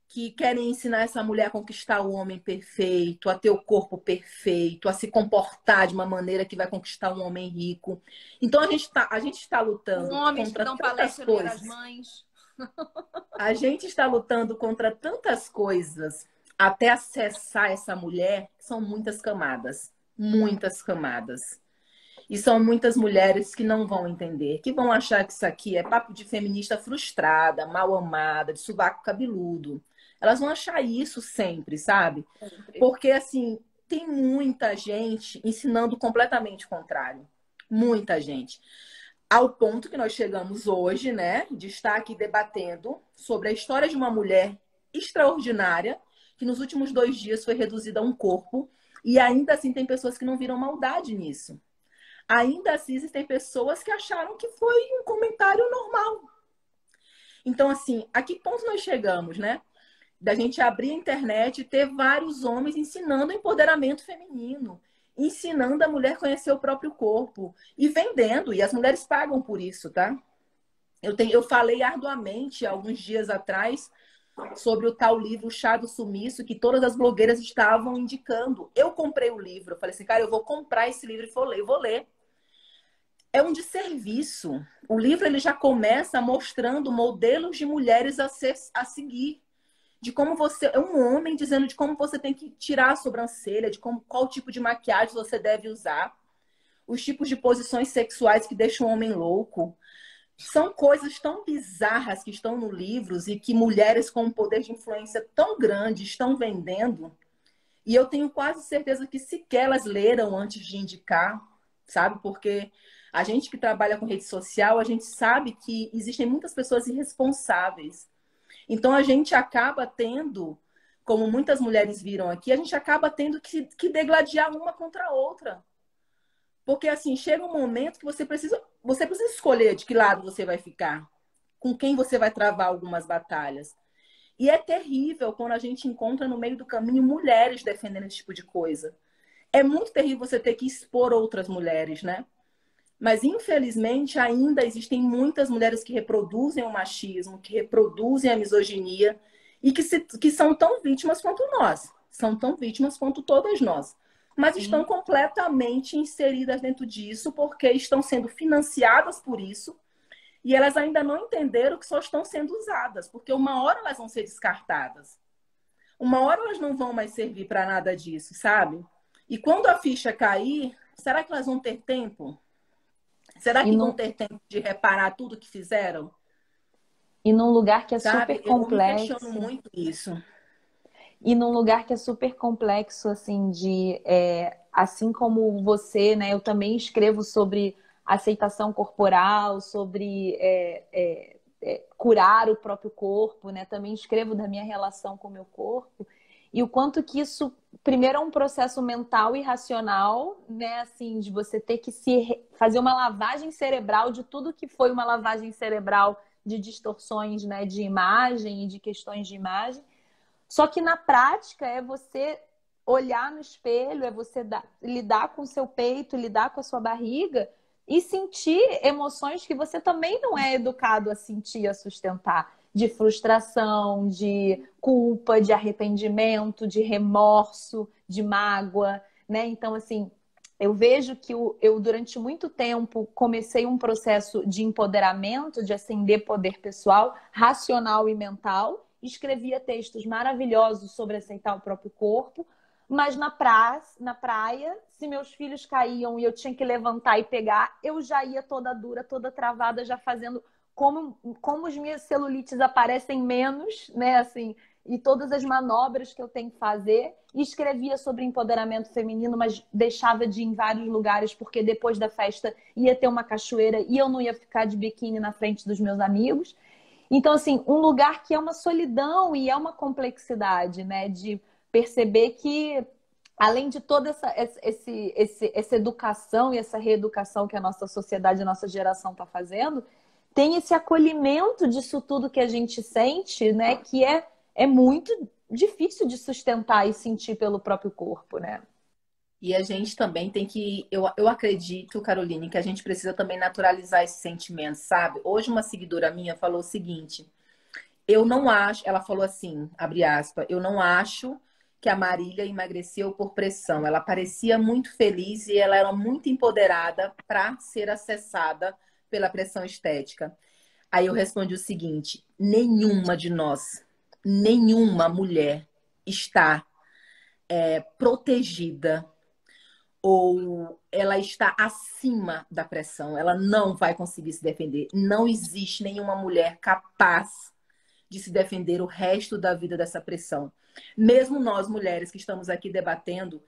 que querem ensinar essa mulher a conquistar o homem perfeito, a ter o corpo perfeito, a se comportar de uma maneira que vai conquistar um homem rico. Então a gente está lutando homens contra que dão tantas palestra coisas. das mães. A gente está lutando contra tantas coisas até acessar essa mulher. São muitas camadas, muitas camadas. E são muitas mulheres que não vão entender, que vão achar que isso aqui é papo de feminista frustrada, mal amada, de sovaco cabeludo. Elas vão achar isso sempre, sabe? Porque, assim, tem muita gente ensinando completamente o contrário. Muita gente. Ao ponto que nós chegamos hoje, né, de estar aqui debatendo sobre a história de uma mulher extraordinária, que nos últimos 2 dias foi reduzida a um corpo, e ainda assim tem pessoas que não viram maldade nisso. Ainda assim existem pessoas que acharam que foi um comentário normal. Então, assim, a que ponto nós chegamos, né? da gente abrir a internet e ter vários homens ensinando empoderamento feminino, ensinando a mulher a conhecer o próprio corpo e vendendo, e as mulheres pagam por isso, tá? Eu falei arduamente alguns dias atrás sobre o tal livro Chá do Sumiço, que todas as blogueiras estavam indicando. Eu comprei o livro, eu falei assim, cara, eu vou comprar esse livro e vou ler. É um desserviço. O livro ele já começa mostrando modelos de mulheres a seguir. De como você é um homem dizendo de como você tem que tirar a sobrancelha, de qual tipo de maquiagem você deve usar, os tipos de posições sexuais que deixam o homem louco. São coisas tão bizarras que estão no livros e que mulheres com um poder de influência tão grande estão vendendo. E eu tenho quase certeza que sequer elas leram antes de indicar, sabe? Porque a gente que trabalha com rede social, a gente sabe que existem muitas pessoas irresponsáveis. Então, a gente acaba tendo, como muitas mulheres viram aqui, a gente acaba tendo que degladiar uma contra a outra. Porque, assim, chega um momento que você precisa escolher de que lado você vai ficar, com quem você vai travar algumas batalhas. E é terrível quando a gente encontra no meio do caminho mulheres defendendo esse tipo de coisa. É muito terrível você ter que expor outras mulheres, né? Mas, infelizmente, ainda existem muitas mulheres que reproduzem o machismo, que reproduzem a misoginia e que são tão vítimas quanto nós. São tão vítimas quanto todas nós. Mas estão completamente inseridas dentro disso porque estão sendo financiadas por isso e elas ainda não entenderam que só estão sendo usadas, porque uma hora elas vão ser descartadas. Uma hora elas não vão mais servir para nada disso, sabe? E quando a ficha cair, será que elas vão ter tempo? Será que vão ter tempo de reparar tudo que fizeram? E num lugar que é Sabe? super complexo. Eu me questiono muito isso. E num lugar que é super complexo, assim, assim como você, né? Eu também escrevo sobre aceitação corporal, sobre curar o próprio corpo, né? Também escrevo da minha relação com o meu corpo. E o quanto que isso, primeiro, é um processo mental e racional, né? Assim, de você ter que fazer uma lavagem cerebral de tudo que foi uma lavagem cerebral de distorções, né? De imagem e de questões de imagem. Só que na prática é você olhar no espelho, é você lidar com o seu peito, lidar com a sua barriga e sentir emoções que você também não é educado a sentir, a sustentar. De frustração, de culpa, de arrependimento, de remorso, de mágoa, né? Então, assim, eu vejo que eu durante muito tempo comecei um processo de empoderamento, de ascender poder pessoal, racional e mental. Escrevia textos maravilhosos sobre aceitar o próprio corpo, mas na praia, se meus filhos caíam e eu tinha que levantar e pegar, eu já ia toda dura, toda travada, já fazendo como as minhas celulites aparecem menos, né, assim, e todas as manobras que eu tenho que fazer. E escrevia sobre empoderamento feminino, mas deixava de ir em vários lugares, porque depois da festa ia ter uma cachoeira e eu não ia ficar de biquíni na frente dos meus amigos. Então, assim, um lugar que é uma solidão e é uma complexidade, né, de perceber que, além de toda essa educação e essa reeducação que a nossa sociedade, a nossa geração está fazendo, tem esse acolhimento disso tudo que a gente sente, né? Que é muito difícil de sustentar e sentir pelo próprio corpo, né? E a gente também tem que... Eu acredito, Caroline, que a gente precisa também naturalizar esse sentimento, sabe? Hoje uma seguidora minha falou o seguinte: eu não acho... Ela falou assim, abre aspas, eu não acho que a Marília emagreceu por pressão. Ela parecia muito feliz e ela era muito empoderada para ser acessada pela pressão estética. Aí eu respondi o seguinte: nenhuma de nós, nenhuma mulher está protegida ou ela está acima da pressão. Ela não vai conseguir se defender. Não existe nenhuma mulher capaz de se defender o resto da vida dessa pressão. Mesmo nós, mulheres que estamos aqui debatendo,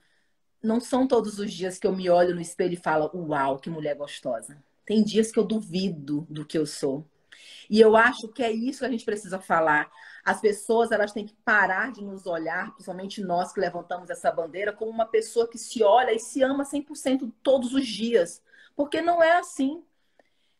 não são todos os dias que eu me olho no espelho e falo, uau, que mulher gostosa. Tem dias que eu duvido do que eu sou. E eu acho que é isso que a gente precisa falar. As pessoas, elas têm que parar de nos olhar, principalmente nós que levantamos essa bandeira, como uma pessoa que se olha e se ama 100% todos os dias. Porque não é assim.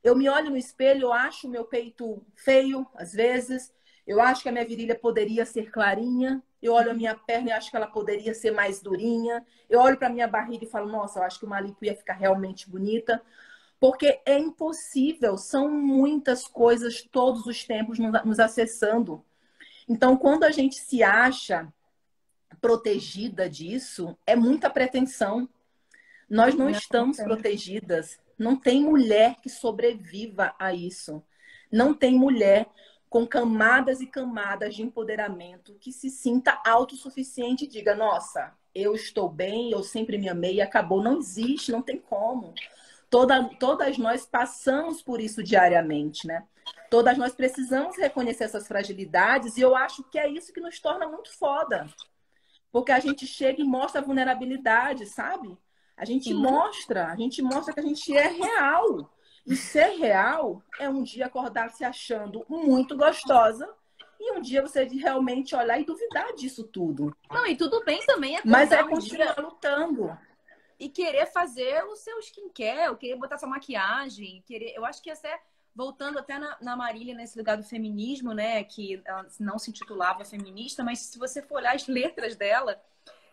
Eu me olho no espelho, eu acho o meu peito feio, às vezes. Eu acho que a minha virilha poderia ser clarinha. Eu olho a minha perna e acho que ela poderia ser mais durinha. Eu olho para minha barriga e falo, nossa, eu acho que uma lipo ia ficar realmente bonita. Porque é impossível, são muitas coisas todos os tempos nos acessando. Então, quando a gente se acha protegida disso, é muita pretensão. Nós não estamos protegidas. Não tem mulher que sobreviva a isso. Não tem mulher com camadas e camadas de empoderamento que se sinta autossuficiente e diga, nossa, eu estou bem, eu sempre me amei e acabou. Não existe, não tem como. Todas nós passamos por isso diariamente, né? Todas nós precisamos reconhecer essas fragilidades e eu acho que é isso que nos torna muito foda. Porque a gente chega e mostra a vulnerabilidade, sabe? A gente mostra que a gente é real. E ser real é um dia acordar se achando muito gostosa e um dia você realmente olhar e duvidar disso tudo. Não, e tudo bem também mas é um continuar dia lutando. e querer fazer o seu skincare, ou querer botar sua maquiagem, eu acho que até voltando até na Marília nesse lugar do feminismo, né, que ela não se intitulava feminista, mas se você for olhar as letras dela,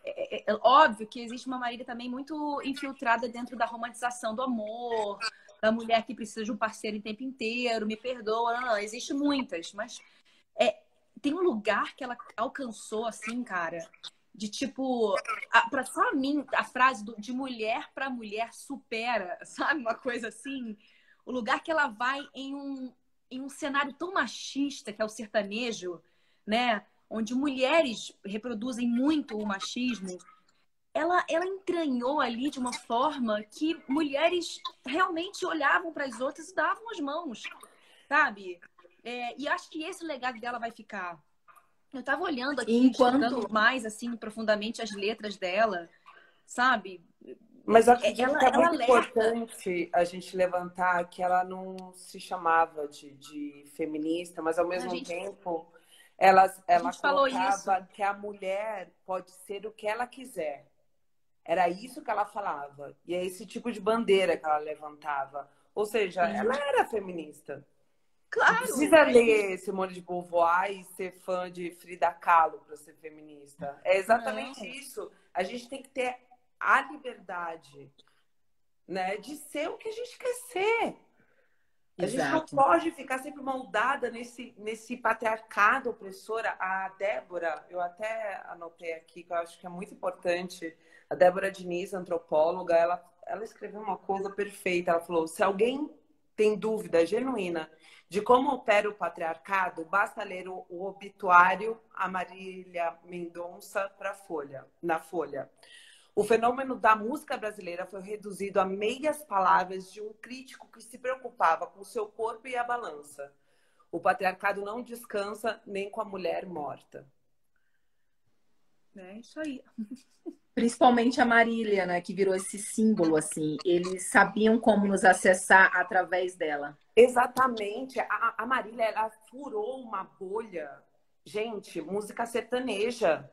é óbvio que existe uma Marília também muito infiltrada dentro da romantização do amor, da mulher que precisa de um parceiro o tempo inteiro, me perdoa, não, existe muitas, mas tem um lugar que ela alcançou, assim, cara, de tipo, pra mim, a frase de mulher pra mulher supera, sabe? Uma coisa assim, o lugar que ela vai em um cenário tão machista, que é o sertanejo, né? Onde mulheres reproduzem muito o machismo, ela entranhou ali de uma forma que mulheres realmente olhavam para as outras e davam as mãos, sabe? E acho que esse legado dela vai ficar. Eu tava olhando aqui, estudando mais, assim, profundamente as letras dela, sabe? Mas eu acredito que é muito alerta. importante a gente levantar que ela não se chamava de feminista, mas ao mesmo tempo ela colocava que a mulher pode ser o que ela quiser. Era isso que ela falava. E é esse tipo de bandeira que ela levantava. Ou seja, ela era feminista. Claro! Não precisa ler Simone de Beauvoir e ser fã de Frida Kahlo para ser feminista. É exatamente isso. A gente tem que ter a liberdade, né, de ser o que a gente quer ser. A gente não pode ficar sempre moldada nesse patriarcado opressora. A Débora, eu até anotei aqui, que eu acho que é muito importante. A Débora Diniz, antropóloga, ela escreveu uma coisa perfeita. Ela falou, se alguém tem dúvida genuína de como opera o patriarcado, basta ler o obituário a Marília Mendonça na Folha. O fenômeno da música brasileira foi reduzido a meias palavras de um crítico que se preocupava com o seu corpo e a balança. O patriarcado não descansa nem com a mulher morta. É isso aí. Principalmente a Marília, né, que virou esse símbolo, assim. Eles sabiam como nos acessar através dela. Exatamente. A Marília, ela furou uma bolha. Gente, música sertaneja.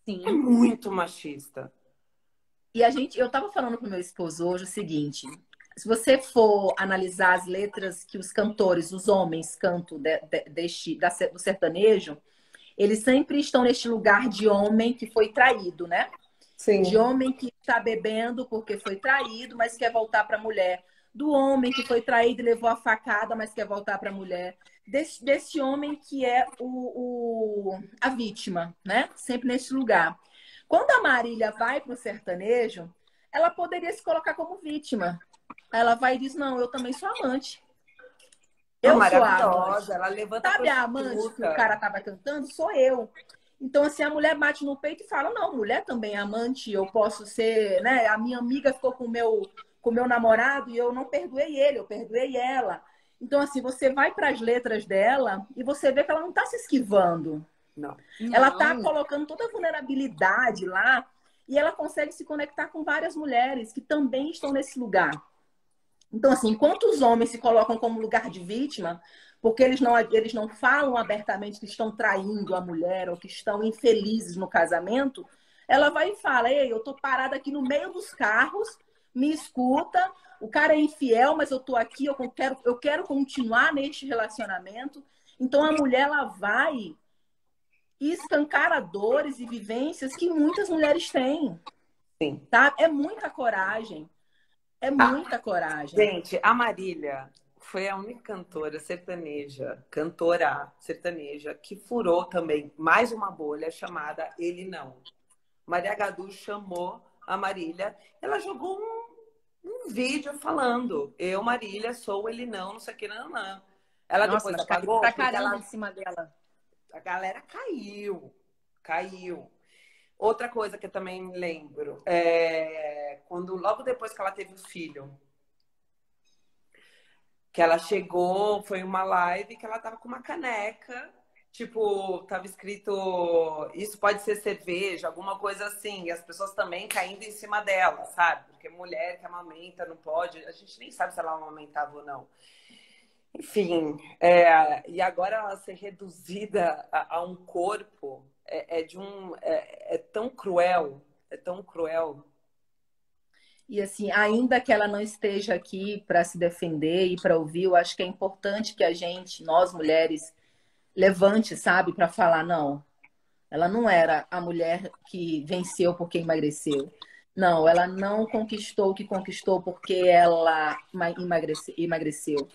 Sim. É muito machista. E eu tava falando pro meu esposo hoje o seguinte, se você for analisar as letras que os cantores, os homens cantam do sertanejo, eles sempre estão neste lugar de homem que foi traído, né? Sim. De homem que está bebendo porque foi traído, mas quer voltar para a mulher. Do homem que foi traído e levou a facada, mas quer voltar para a mulher. Desse homem que é a vítima, né? Sempre nesse lugar. Quando a Marília vai para o sertanejo, ela poderia se colocar como vítima. Ela vai e diz, não, eu também sou amante. Eu sou a amante. Ela levanta. Sabe a amante que o cara estava cantando? Sou eu. Então, assim, a mulher bate no peito e fala, não, mulher também é amante, eu posso ser, né? A minha amiga ficou com o meu namorado e eu não perdoei ele, eu perdoei ela. Então, assim, você vai para as letras dela e você vê que ela não está se esquivando. Não. Ela está colocando toda a vulnerabilidade lá e ela consegue se conectar com várias mulheres que também estão nesse lugar. Então, assim, enquanto os homens se colocam como lugar de vítima, porque eles não falam abertamente que estão traindo a mulher ou que estão infelizes no casamento, ela vai e fala, ei, eu tô parada aqui no meio dos carros, me escuta, o cara é infiel, mas eu tô aqui, eu quero continuar neste relacionamento. Então a mulher, ela vai escancara dores e vivências que muitas mulheres têm, Sim. tá? É muita coragem. É muita coragem. Gente, a Marília foi a única cantora sertaneja, que furou também mais uma bolha chamada Ele Não. Maria Gadu chamou a Marília, ela jogou um vídeo falando: eu, Marília, sou Ele Não, não sei o que, não. Ela Nossa, depois mas caiu apagou. pra caramba em cima dela. A galera caiu. Outra coisa que eu também me lembro, logo depois que ela teve o filho, que ela chegou, foi uma live que ela tava com uma caneca, tipo, tava escrito, isso pode ser cerveja, alguma coisa assim, e as pessoas também caindo em cima dela, sabe? Porque mulher que amamenta não pode, a gente nem sabe se ela amamentava ou não. Enfim, e agora ela ser reduzida a um corpo é tão cruel, E assim, ainda que ela não esteja aqui para se defender e para ouvir, eu acho que é importante que a gente, nós mulheres, levante, sabe, para falar, não, ela não era a mulher que venceu porque emagreceu. Não, ela não conquistou o que conquistou porque ela emagreceu.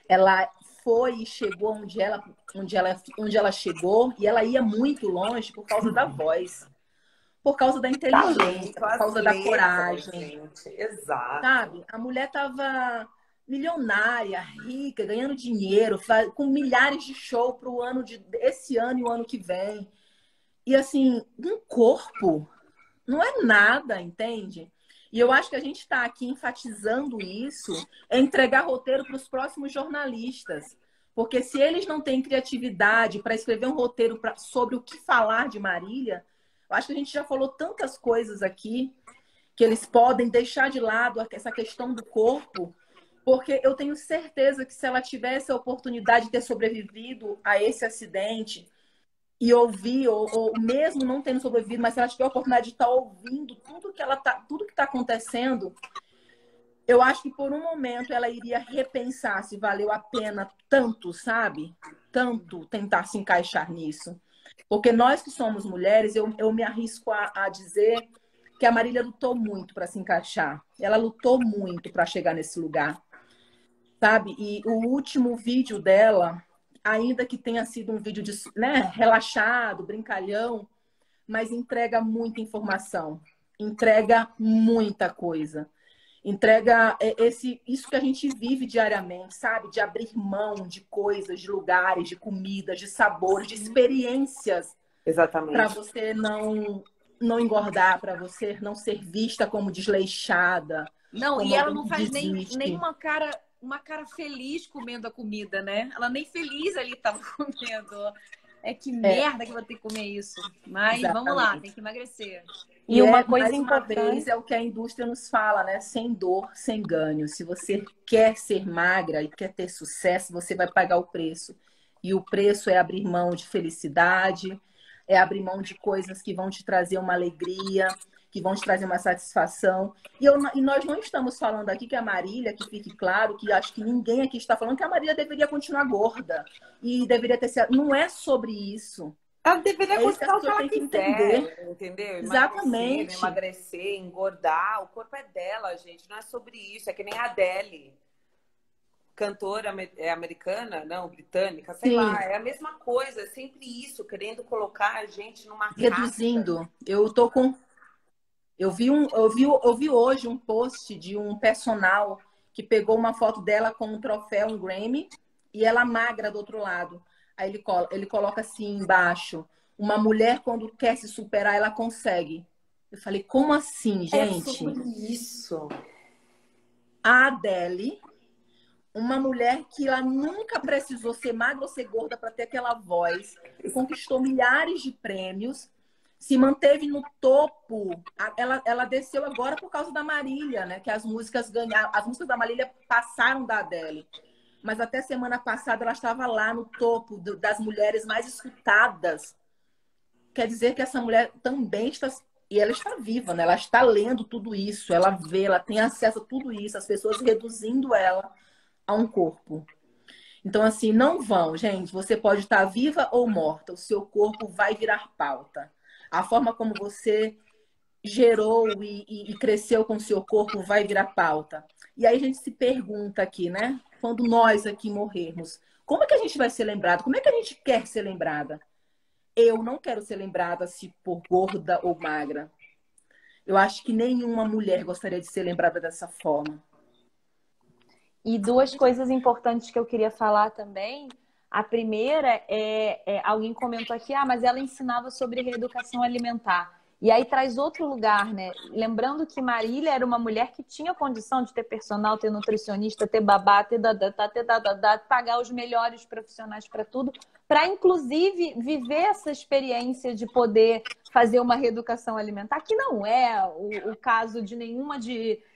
Ela foi e chegou onde ela chegou, e ela ia muito longe por causa da voz, por causa da inteligência, por causa da coragem. Gente. Exato. Sabe? A mulher estava milionária, rica, ganhando dinheiro, com milhares de shows para o esse ano e o ano que vem. E assim, um corpo não é nada, entende? E eu acho que a gente está aqui enfatizando isso, é entregar roteiro para os próximos jornalistas. Porque se eles não têm criatividade para escrever um roteiro sobre o que falar de Marília, eu acho que a gente já falou tantas coisas aqui que eles podem deixar de lado essa questão do corpo, porque eu tenho certeza que se ela tivesse a oportunidade de ter sobrevivido a esse acidente e ouvir, ou mesmo não tendo sobrevivido, mas se ela tiver a oportunidade de estar ouvindo tudo que está acontecendo, eu acho que por um momento ela iria repensar se valeu a pena tanto, sabe? Tanto tentar se encaixar nisso. Porque nós que somos mulheres, eu me arrisco a dizer que a Marília lutou muito para se encaixar. Ela lutou muito para chegar nesse lugar, sabe? E o último vídeo dela, ainda que tenha sido um vídeo relaxado, brincalhão, mas entrega muita informação, entrega muita coisa. Entrega isso que a gente vive diariamente, sabe? De abrir mão de coisas, de lugares, de comidas, de sabores, de experiências. Exatamente. Para você não engordar, para você não ser vista como desleixada. Não, como e ela não faz desiste. nem uma cara feliz comendo a comida, né? Ela nem feliz ali estava comendo. Que merda que eu vou ter que comer isso. Mas Exatamente. Vamos lá, tem que emagrecer. E uma coisa mais uma importante vez, é o que a indústria nos fala, né? Sem dor, sem ganho. Se você quer ser magra e quer ter sucesso, você vai pagar o preço. E o preço é abrir mão de felicidade, é abrir mão de coisas que vão te trazer uma alegria, que vão te trazer uma satisfação. E nós não estamos falando aqui que a Marília, que fique claro, que acho que ninguém aqui está falando que a Marília deveria continuar gorda. E deveria ter sido... Não é sobre isso. Ela deveria continuar o que ela quiser, entendeu? Exatamente. Emagrecer, engordar. O corpo é dela, gente. Não é sobre isso. É que nem a Adele. Cantora americana, não, britânica, sei lá. É a mesma coisa. É sempre isso. Querendo colocar a gente numa reduzindo. Caixa. Eu vi hoje um post de um personal que pegou uma foto dela com um troféu, um Grammy, e ela magra do outro lado. Aí ele coloca assim embaixo: uma mulher, quando quer se superar, ela consegue. Eu falei, como assim, gente? É sobre isso. A Adele, uma mulher que ela nunca precisou ser magra ou ser gorda para ter aquela voz, conquistou milhares de prêmios, se manteve no topo. Ela desceu agora por causa da Marília, né? Que as músicas da Marília passaram da Adele. Mas até semana passada ela estava lá no topo das mulheres mais escutadas. Quer dizer que essa mulher também está... E ela está viva, né? Ela está lendo tudo isso. Ela vê, ela tem acesso a tudo isso. As pessoas reduzindo ela a um corpo. Então, assim, não vão, gente. Você pode estar viva ou morta, o seu corpo vai virar pauta. A forma como você gerou e cresceu com o seu corpo vai virar pauta. E aí a gente se pergunta aqui, né? Quando nós aqui morrermos, como é que a gente vai ser lembrado? Como é que a gente quer ser lembrada? Eu não quero ser lembrada se por gorda ou magra. Eu acho que nenhuma mulher gostaria de ser lembrada dessa forma. E duas coisas importantes que eu queria falar também. A primeira alguém comentou aqui, mas ela ensinava sobre reeducação alimentar. E aí traz outro lugar, né? Lembrando que Marília era uma mulher que tinha condição de ter personal, ter nutricionista, ter babá, pagar os melhores profissionais para tudo, para inclusive viver essa experiência de poder fazer uma reeducação alimentar, que não é o caso de nenhuma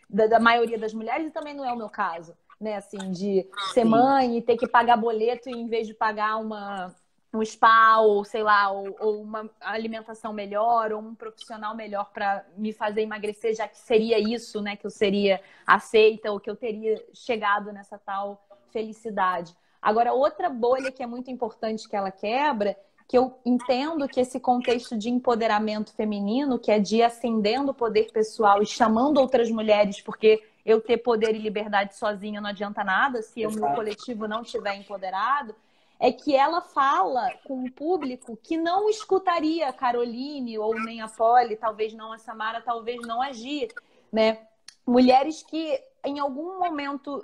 da maioria das mulheres, e também não é o meu caso, né? Assim, de ser mãe e ter que pagar boleto e em vez de pagar um spa, ou sei lá, ou uma alimentação melhor, ou um profissional melhor para me fazer emagrecer, já que seria isso, né, que eu seria aceita, ou que eu teria chegado nessa tal felicidade. Agora, outra bolha que é muito importante que ela quebra, que eu entendo que esse contexto de empoderamento feminino, que é de ir ascendendo o poder pessoal e chamando outras mulheres, porque eu ter poder e liberdade sozinha não adianta nada se o meu coletivo não estiver empoderado, é que ela fala com um público que não escutaria a Caroline ou nem a Polly, talvez não a Samara, talvez não a Gi, né? Mulheres que em algum momento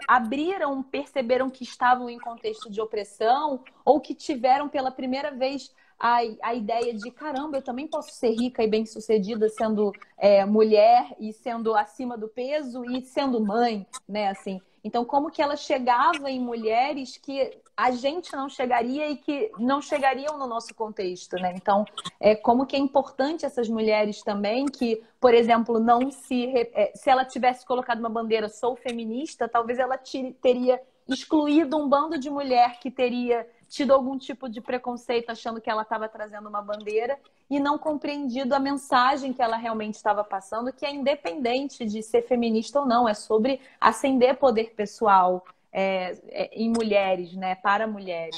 perceberam que estavam em contexto de opressão ou que tiveram pela primeira vez a ideia de, caramba, eu também posso ser rica e bem-sucedida sendo mulher e sendo acima do peso e sendo mãe, né? Assim, então, como que ela chegava em mulheres que a gente não chegaria e que não chegariam no nosso contexto, né? Então, como que é importante essas mulheres também que, por exemplo, não se ela tivesse colocado uma bandeira "sou feminista", talvez ela teria excluído um bando de mulher que teria tido algum tipo de preconceito achando que ela estava trazendo uma bandeira e não compreendido a mensagem que ela realmente estava passando, que é independente de ser feminista ou não, é sobre ascender poder pessoal em mulheres, né, para mulheres.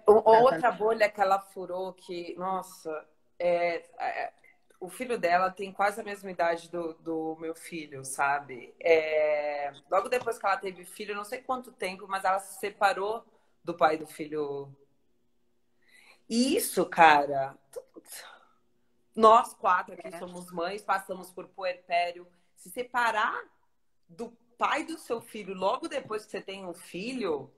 Outra bolha que ela furou que, nossa, o filho dela tem quase a mesma idade do meu filho, sabe? Logo depois que ela teve filho, não sei quanto tempo, mas ela se separou do pai do filho. E isso, cara, nós 4 aqui somos mães, passamos por puerpério. Se separar do pai do seu filho logo depois que você tem um filho,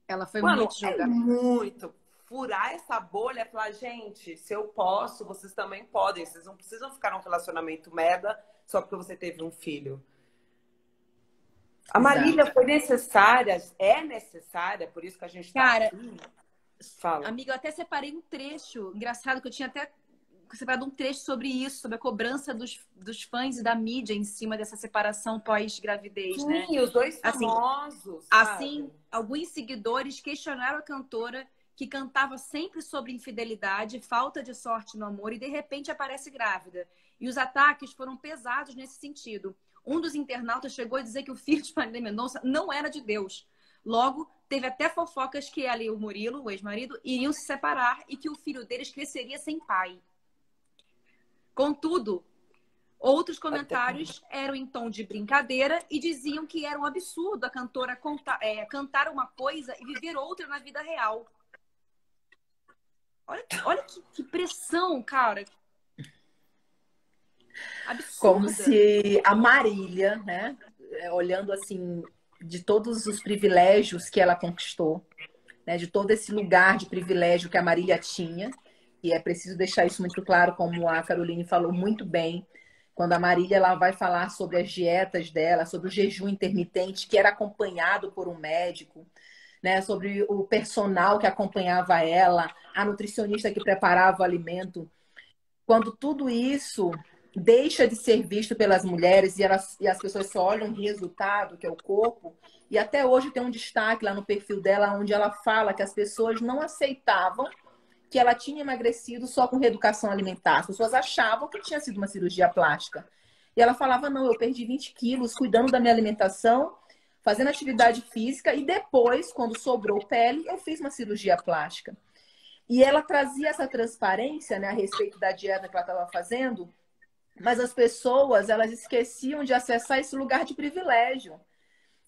ela foi muito julgada. Muito. Furar essa bolha, falar, gente, se eu posso, vocês também podem. Vocês não precisam ficar num relacionamento merda só porque você teve um filho. A Marília foi necessária, é necessária, por isso que a gente tá aqui. Fala. Amiga, eu até separei um trecho, engraçado que eu tinha até separado um trecho sobre isso, sobre a cobrança dos fãs e da mídia em cima dessa separação pós-gravidez, né? Sim, os dois famosos. Assim, alguns seguidores questionaram a cantora que cantava sempre sobre infidelidade, falta de sorte no amor e de repente aparece grávida. E os ataques foram pesados nesse sentido. Um dos internautas chegou a dizer que o filho de Marília Mendonça não era de Deus. Logo, teve até fofocas que ela e o Murilo, o ex-marido, iriam se separar e que o filho deles cresceria sem pai. Contudo, outros comentários eram em tom de brincadeira e diziam que era um absurdo a cantora cantar uma coisa e viver outra na vida real. Olha que pressão, cara. Absurda. Como se a Marília, né, olhando assim, de todos os privilégios que ela conquistou, né, de todo esse lugar de privilégio que a Marília tinha, e é preciso deixar isso muito claro, como a Caroline falou muito bem, quando a Marília ela vai falar sobre as dietas dela, sobre o jejum intermitente, que era acompanhado por um médico, né, sobre o personal que acompanhava ela, a nutricionista que preparava o alimento. Quando tudo isso deixa de ser visto pelas mulheres e as pessoas só olham o resultado, que é o corpo, e até hoje tem um destaque lá no perfil dela, onde ela fala que as pessoas não aceitavam que ela tinha emagrecido só com reeducação alimentar. As pessoas achavam que tinha sido uma cirurgia plástica. E ela falava, não, eu perdi 20 quilos cuidando da minha alimentação, fazendo atividade física e depois, quando sobrou pele, eu fiz uma cirurgia plástica. E ela trazia essa transparência, né, a respeito da dieta que ela estava fazendo, mas as pessoas, elas esqueciam de acessar esse lugar de privilégio,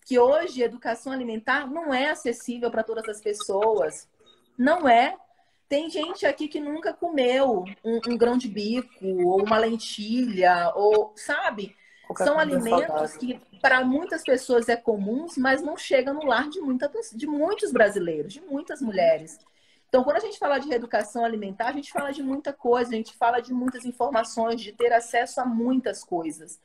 que hoje a educação alimentar não é acessível para todas as pessoas. Não é. Tem gente aqui que nunca comeu um grão de bico, ou uma lentilha, ou, sabe? São alimentos que para muitas pessoas é comuns, mas não chega no lar de muitos brasileiros, de muitas mulheres. Então, quando a gente fala de reeducação alimentar, a gente fala de muita coisa, a gente fala de muitas informações, de ter acesso a muitas coisas.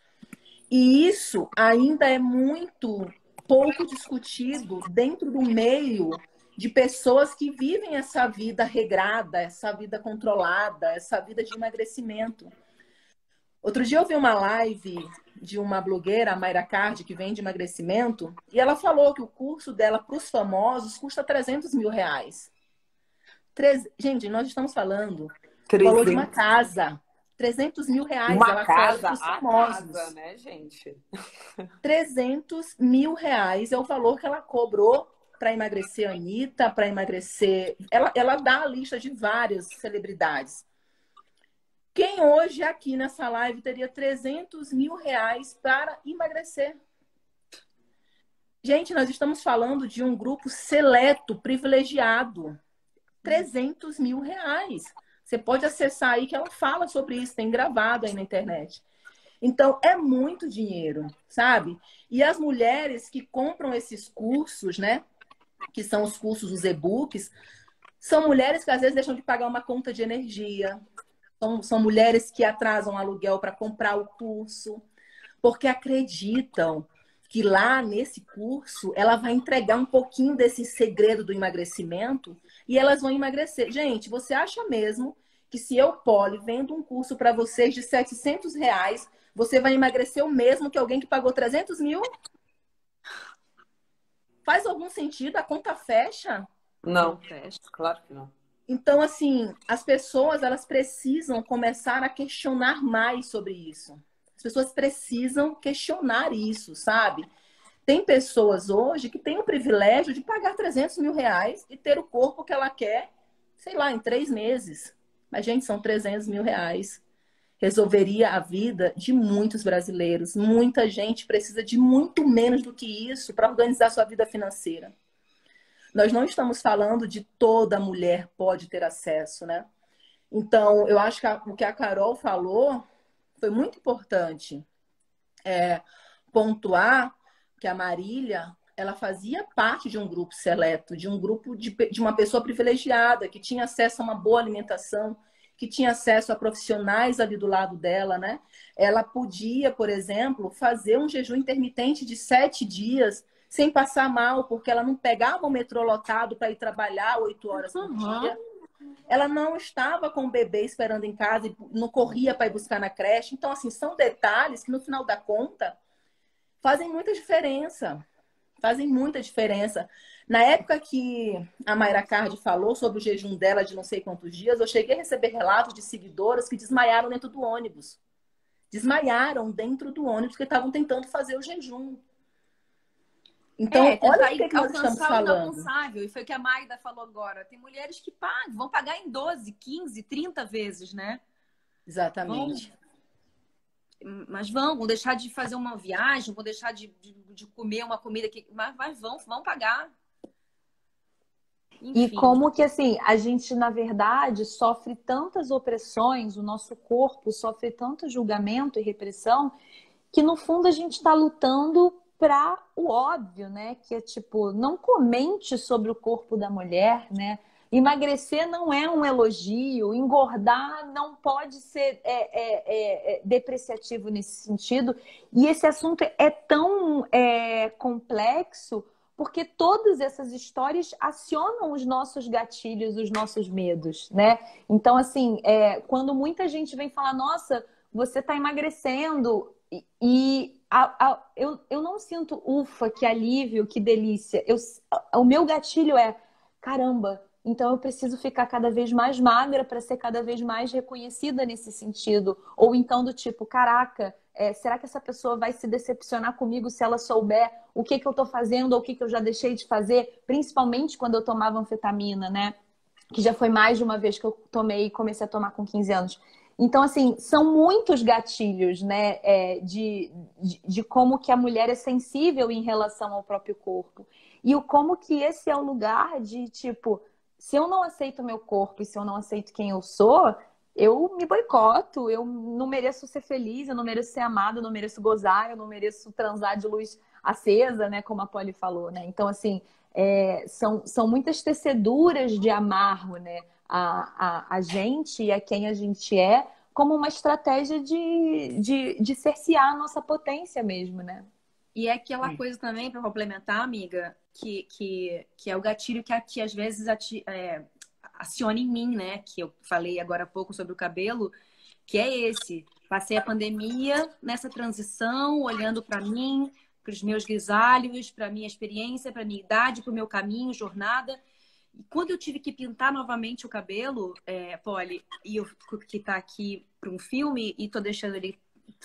E isso ainda é muito pouco discutido dentro do meio de pessoas que vivem essa vida regrada, essa vida controlada, essa vida de emagrecimento. Outro dia eu vi uma live de uma blogueira, a Mayra Card, que vende emagrecimento, e ela falou que o curso dela para os famosos custa 300 mil reais. Gente, nós estamos falando do valor de uma casa. 300 mil reais. Uma ela casa, para os famosos. casa, né, gente? 300 mil reais é o valor que ela cobrou para emagrecer a Anitta, para emagrecer... Ela dá a lista de várias celebridades. Quem hoje aqui nessa live teria 300 mil reais para emagrecer? Gente, nós estamos falando de um grupo seleto, privilegiado. 300 mil reais. Você pode acessar aí que ela fala sobre isso, tem gravado aí na internet. Então, é muito dinheiro, sabe? E as mulheres que compram esses cursos, né? Que são os cursos, os e-books, são mulheres que às vezes deixam de pagar uma conta de energia. São mulheres que atrasam aluguel para comprar o curso, porque acreditam que lá nesse curso ela vai entregar um pouquinho desse segredo do emagrecimento e elas vão emagrecer. Gente, você acha mesmo que se eu, Poli, vendo um curso para vocês de 700 reais, você vai emagrecer o mesmo que alguém que pagou 300 mil? Faz algum sentido? A conta fecha? Não, claro que não. Então, assim, as pessoas, elas precisam começar a questionar mais sobre isso. As pessoas precisam questionar isso, sabe? Tem pessoas hoje que têm o privilégio de pagar 300 mil reais e ter o corpo que ela quer, sei lá, em 3 meses. Mas, gente, são 300 mil reais. Resolveria a vida de muitos brasileiros. Muita gente precisa de muito menos do que isso para organizar sua vida financeira. Nós não estamos falando de toda mulher pode ter acesso, né? Então, eu acho que o que a Carol falou foi muito importante. Pontuar que a Marília, ela fazia parte de um grupo seleto, de um grupo de uma pessoa privilegiada, que tinha acesso a uma boa alimentação, que tinha acesso a profissionais ali do lado dela, né? Ela podia, por exemplo, fazer um jejum intermitente de 7 dias sem passar mal, porque ela não pegava o metrô lotado para ir trabalhar 8 horas por dia. Ela não estava com o bebê esperando em casa e não corria para ir buscar na creche. Então, assim, são detalhes que, no final da conta, fazem muita diferença. Fazem muita diferença. Na época que a Mayra Card falou sobre o jejum dela de não sei quantos dias, eu cheguei a receber relatos de seguidoras que desmaiaram dentro do ônibus. Desmaiaram dentro do ônibus porque estavam tentando fazer o jejum. Então, olha o que nós estamos falando. E foi o que a Magda falou agora. Tem mulheres que vão pagar em 12, 15, 30 vezes, né? Exatamente. Mas vão deixar de fazer uma viagem, vão deixar de comer uma comida que. Mas vão pagar. Enfim. E como que, assim, a gente, na verdade, sofre tantas opressões, o nosso corpo sofre tanto julgamento e repressão, que no fundo a gente está lutando para o óbvio, né? Que é tipo, não comente sobre o corpo da mulher, né? Emagrecer não é um elogio, engordar não pode ser depreciativo nesse sentido. E esse assunto é tão complexo porque todas essas histórias acionam os nossos gatilhos, os nossos medos, né? Então, assim, quando muita gente vem falar, nossa, você está emagrecendo eu não sinto ufa, que alívio, que delícia. O meu gatilho caramba, então eu preciso ficar cada vez mais magra para ser cada vez mais reconhecida nesse sentido. Ou então do tipo, caraca, será que essa pessoa vai se decepcionar comigo se ela souber o que eu tô fazendo ou o que eu já deixei de fazer? Principalmente quando eu tomava anfetamina, né? Que já foi mais de uma vez que eu tomei e comecei a tomar com 15 anos. Então, assim, são muitos gatilhos, né, de como que a mulher é sensível em relação ao próprio corpo. E como que esse é o lugar de, tipo, se eu não aceito o meu corpo e se eu não aceito quem eu sou, eu me boicoto, eu não mereço ser feliz, eu não mereço ser amada, eu não mereço gozar, eu não mereço transar de luz acesa, né, como a Polly falou, né? Então, assim, são muitas teceduras de amarro, né, a gente e a quem a gente é, como uma estratégia de cercear a nossa potência mesmo, né? E é aquela coisa também, para complementar, amiga, que é o gatilho que às vezes aciona em mim, né? Que eu falei agora há pouco sobre o cabelo, que é esse. Passei a pandemia nessa transição, olhando para mim, para os meus grisalhos, para a minha experiência, para a minha idade, para o meu caminho, jornada. E quando eu tive que pintar novamente o cabelo, Polly, e eu que tá aqui para um filme e tô deixando ele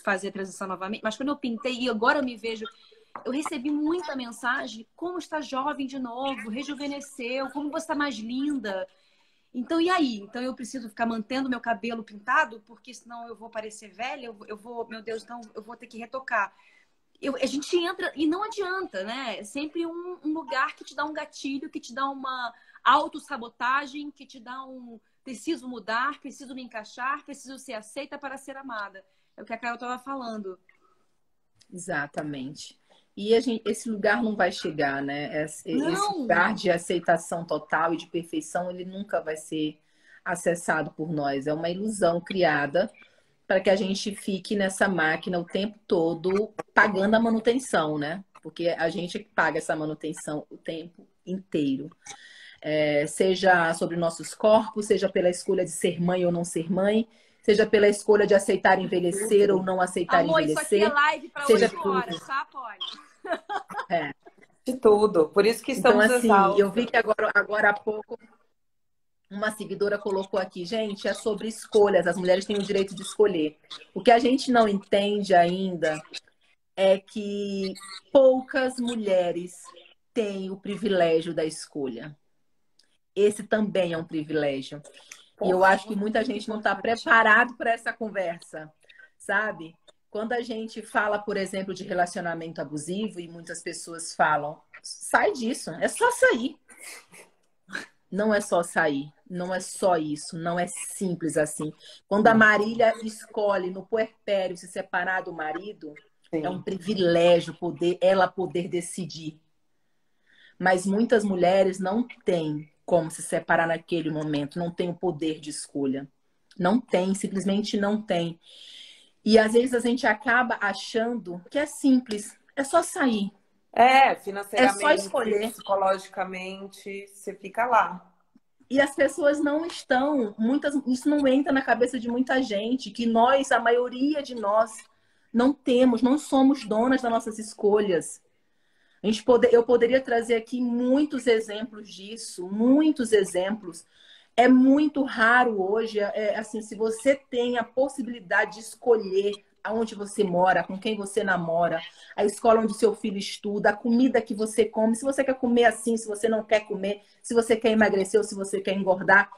fazer a transição novamente, mas quando eu pintei e agora eu me vejo, eu recebi muita mensagem, como está jovem de novo, rejuvenesceu, como você está mais linda. Então, e aí? Então eu preciso ficar mantendo meu cabelo pintado, porque senão eu vou parecer velha, eu vou, meu Deus, então eu vou ter que retocar. A gente entra e não adianta, né? É sempre um lugar que te dá um gatilho, que te dá uma autossabotagem, que te dá preciso mudar, preciso me encaixar, preciso ser aceita para ser amada. É o que a Carol estava falando. Exatamente. E esse lugar não vai chegar, né? Esse Não! lugar de aceitação total e de perfeição, ele nunca vai ser acessado por nós. É uma ilusão criada para que a gente fique nessa máquina o tempo todo pagando a manutenção, né? Porque a gente paga essa manutenção o tempo inteiro. Seja sobre nossos corpos, seja pela escolha de ser mãe ou não ser mãe, seja pela escolha de aceitar envelhecer ou não aceitar Amor, envelhecer. isso aqui é live para 8 horas, tá, Polly? De tudo. Por isso que estamos então, assim, exaustos. eu vi que agora há pouco uma seguidora colocou aqui, gente, é sobre escolhas, as mulheres têm o direito de escolher. O que a gente não entende ainda é que poucas mulheres têm o privilégio da escolha. Esse também é um privilégio. E eu acho que muita gente não está preparado para essa conversa, sabe? Quando a gente fala, por exemplo, de relacionamento abusivo e muitas pessoas falam, sai disso, é só sair. Não é só sair, não é só isso, não é simples assim. Quando a Marília escolhe no puerpério se separar do marido, é um privilégio ela poder decidir. Mas muitas mulheres não têm como se separar naquele momento, não tem o poder de escolha. Não tem, simplesmente não tem. E às vezes a gente acaba achando que é simples, é só sair. Financeiramente, é só escolher. Psicologicamente, você fica lá. E as pessoas não estão, isso não entra na cabeça de muita gente, que nós, a maioria de nós, não somos donas das nossas escolhas. Eu poderia trazer aqui muitos exemplos disso, muitos exemplos. É muito raro hoje, assim, se você tem a possibilidade de escolher aonde você mora, com quem você namora, a escola onde seu filho estuda, a comida que você come, se você quer comer assim, se você não quer comer, se você quer emagrecer ou se você quer engordar.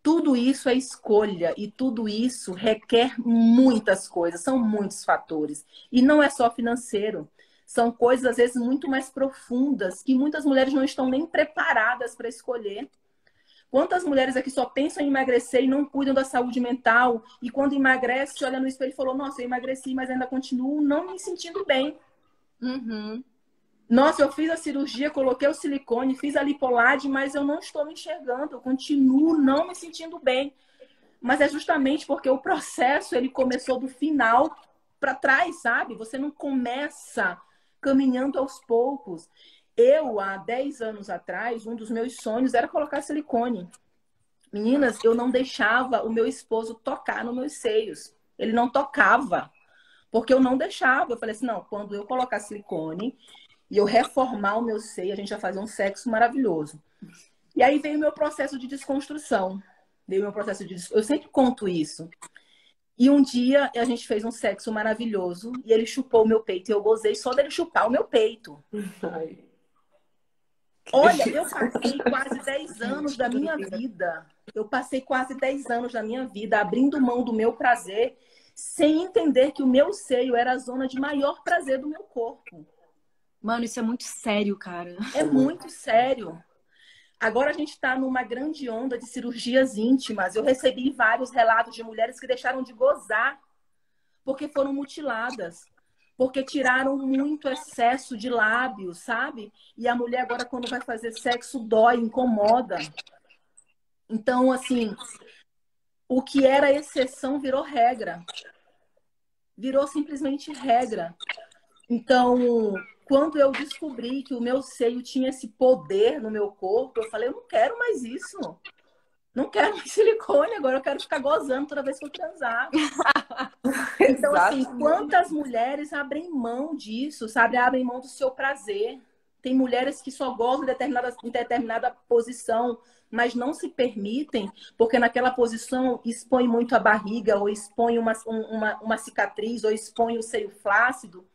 Tudo isso é escolha e tudo isso requer muitas coisas, são muitos fatores. E não é só financeiro. São coisas, às vezes, muito mais profundas que muitas mulheres não estão nem preparadas para escolher. Quantas mulheres aqui só pensam em emagrecer e não cuidam da saúde mental? E quando emagrece, olha no espelho e falou, nossa, eu emagreci, mas ainda continuo não me sentindo bem. Uhum. Nossa, eu fiz a cirurgia, coloquei o silicone, fiz a lipolade, mas eu não estou me enxergando. Eu continuo não me sentindo bem. Mas é justamente porque o processo, ele começou do final para trás, sabe? Você não começa caminhando aos poucos. Eu, há 10 anos atrás, um dos meus sonhos era colocar silicone. Meninas, eu não deixava o meu esposo tocar nos meus seios. Ele não tocava, porque eu não deixava. Eu falei assim, não, quando eu colocar silicone e eu reformar o meu seio, a gente vai fazer um sexo maravilhoso. E aí veio o meu processo de desconstrução. Eu sempre conto isso. E um dia a gente fez um sexo maravilhoso e ele chupou o meu peito e eu gozei só dele chupar o meu peito. Ai, Olha, eu passei quase 10 anos da minha vida. Eu passei quase 10 anos da minha vida abrindo mão do meu prazer, sem entender que o meu seio era a zona de maior prazer do meu corpo. Mano, isso é muito sério, cara. É muito sério. Agora a gente está numa grande onda de cirurgias íntimas. Eu recebi vários relatos de mulheres que deixaram de gozar porque foram mutiladas. Porque tiraram muito excesso de lábios, sabe? E a mulher agora, quando vai fazer sexo, dói, incomoda. Então, assim, o que era exceção virou regra. Virou simplesmente regra. Então, quando eu descobri que o meu seio tinha esse poder no meu corpo, eu falei, eu não quero mais isso. Não quero mais silicone, agora eu quero ficar gozando toda vez que eu transar. Então, assim, quantas mulheres abrem mão disso, sabe? Abrem mão do seu prazer. Tem mulheres que só gozam em determinada posição, mas não se permitem, porque naquela posição expõe muito a barriga, ou expõe uma cicatriz, ou expõe o seio flácido.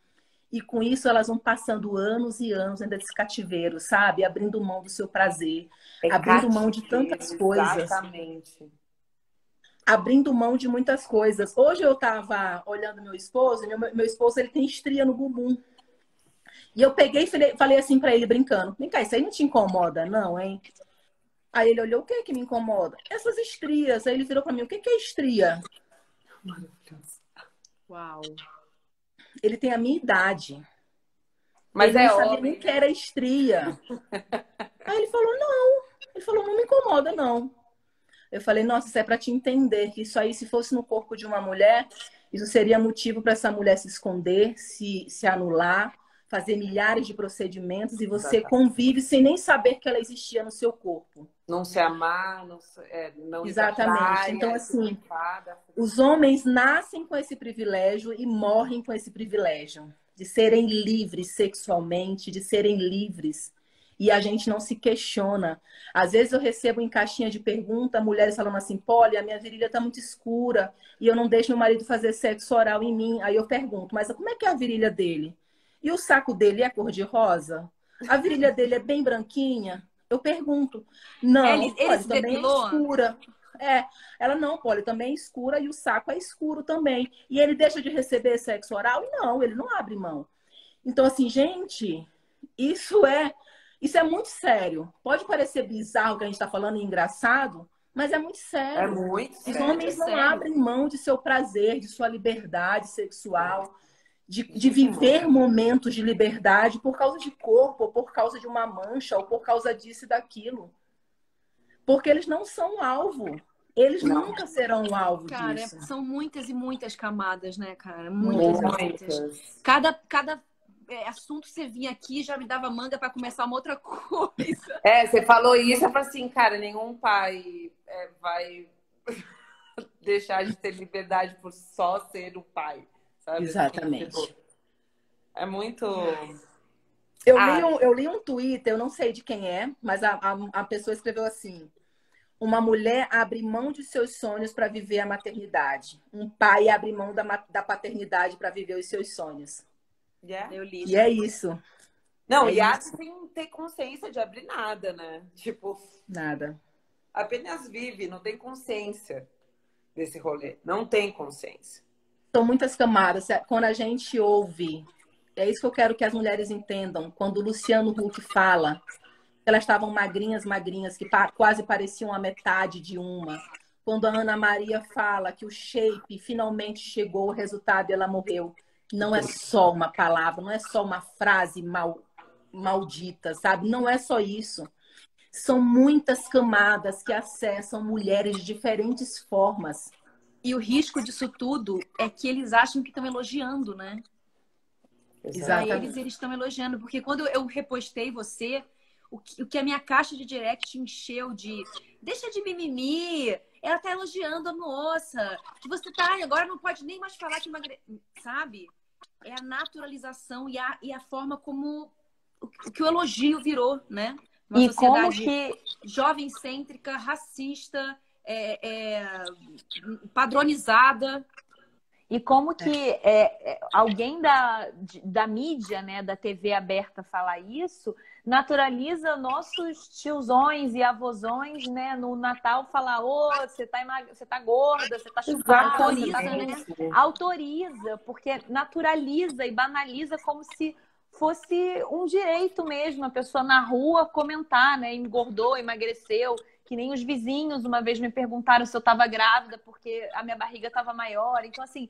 E com isso elas vão passando anos e anos dentro desse cativeiro, sabe? Abrindo mão do seu prazer, abrindo mão de tantas coisas. Exatamente. Abrindo mão de muitas coisas. Hoje eu estava olhando meu esposo, e meu esposo ele tem estria no bumbum. E eu peguei e falei assim para ele, brincando, vem cá, isso aí não te incomoda não, hein? Aí ele olhou, o que é que me incomoda? Essas estrias. Aí ele virou para mim, o que é estria? Uau. Ele tem a minha idade. Mas ele é não sabia homem. nem que era estria. Aí ele falou, não. Ele falou, não me incomoda, não. Eu falei, nossa, isso é para te entender que isso aí, se fosse no corpo de uma mulher, isso seria motivo para essa mulher se esconder, se anular, fazer milhares de procedimentos e você convive sem nem saber que ela existia no seu corpo. Não se amar, não Exatamente. Então, assim, os homens nascem com esse privilégio e morrem com esse privilégio de serem livres sexualmente, de serem livres. E a gente não se questiona. Às vezes eu recebo em caixinha de pergunta mulheres falando assim, Polly, a minha virilha tá muito escura e eu não deixo meu marido fazer sexo oral em mim. Aí eu pergunto, mas como é que é a virilha dele? E o saco dele é cor-de-rosa? A virilha dele é bem branquinha? Eu pergunto. Não, ele Polly, também é escura. Ela não, Polly, também é escura e o saco é escuro também. E ele deixa de receber sexo oral? Não, ele não abre mão. Então, assim, gente, isso é muito sério. Pode parecer bizarro o que a gente está falando e engraçado, mas é muito sério. É muito sério. Os homens não abrem mão de seu prazer, de sua liberdade sexual, de viver momentos de liberdade por causa de corpo, ou por causa de uma mancha, ou por causa disso e daquilo. Porque eles não são alvo. Eles nunca serão o alvo disso. Cara, são muitas e muitas camadas, né, cara? Muitas. Cada assunto que você vinha aqui já me dava manga para começar uma outra coisa. Você falou isso, eu falei assim, cara, nenhum pai vai deixar de ter liberdade por só ser o pai, sabe? Exatamente. É muito... Eu li um Twitter, eu não sei de quem é, mas a pessoa escreveu assim, uma mulher abre mão de seus sonhos para viver a maternidade. Um pai abre mão da paternidade para viver os seus sonhos. Eu li. E é isso. Não, e abre sem ter consciência de abrir nada, né? Tipo... Nada. Apenas vive, não tem consciência desse rolê. Não tem consciência. São muitas camadas. Quando a gente ouve... É isso que eu quero que as mulheres entendam. Quando o Luciano Huck fala... Elas estavam magrinhas, que quase pareciam a metade de uma. Quando a Ana Maria fala que o shape finalmente chegou, o resultado e ela morreu. Não é só uma palavra, não é só uma frase maldita, sabe? Não é só isso. São muitas camadas que acessam mulheres de diferentes formas. E o risco disso tudo é que eles acham que estão elogiando, né? Exatamente. Eles estão elogiando. Porque quando eu repostei você... O que a minha caixa de direct encheu de... Deixa de mimimi. Ela tá elogiando a moça. Que você tá... Agora não pode nem mais falar que sabe? É a naturalização e a forma como... que o elogio virou, né? Uma sociedade jovem-cêntrica, racista, padronizada. E como que alguém da mídia, né, da TV aberta falar isso, naturaliza nossos tiozões e avozões, né, no Natal falar, ô, você tá gorda, você tá chupada, você tá com... Autoriza, porque naturaliza e banaliza como se fosse um direito mesmo, a pessoa na rua comentar, né, engordou, emagreceu, que nem os vizinhos uma vez me perguntaram se eu estava grávida porque a minha barriga estava maior. Então, assim,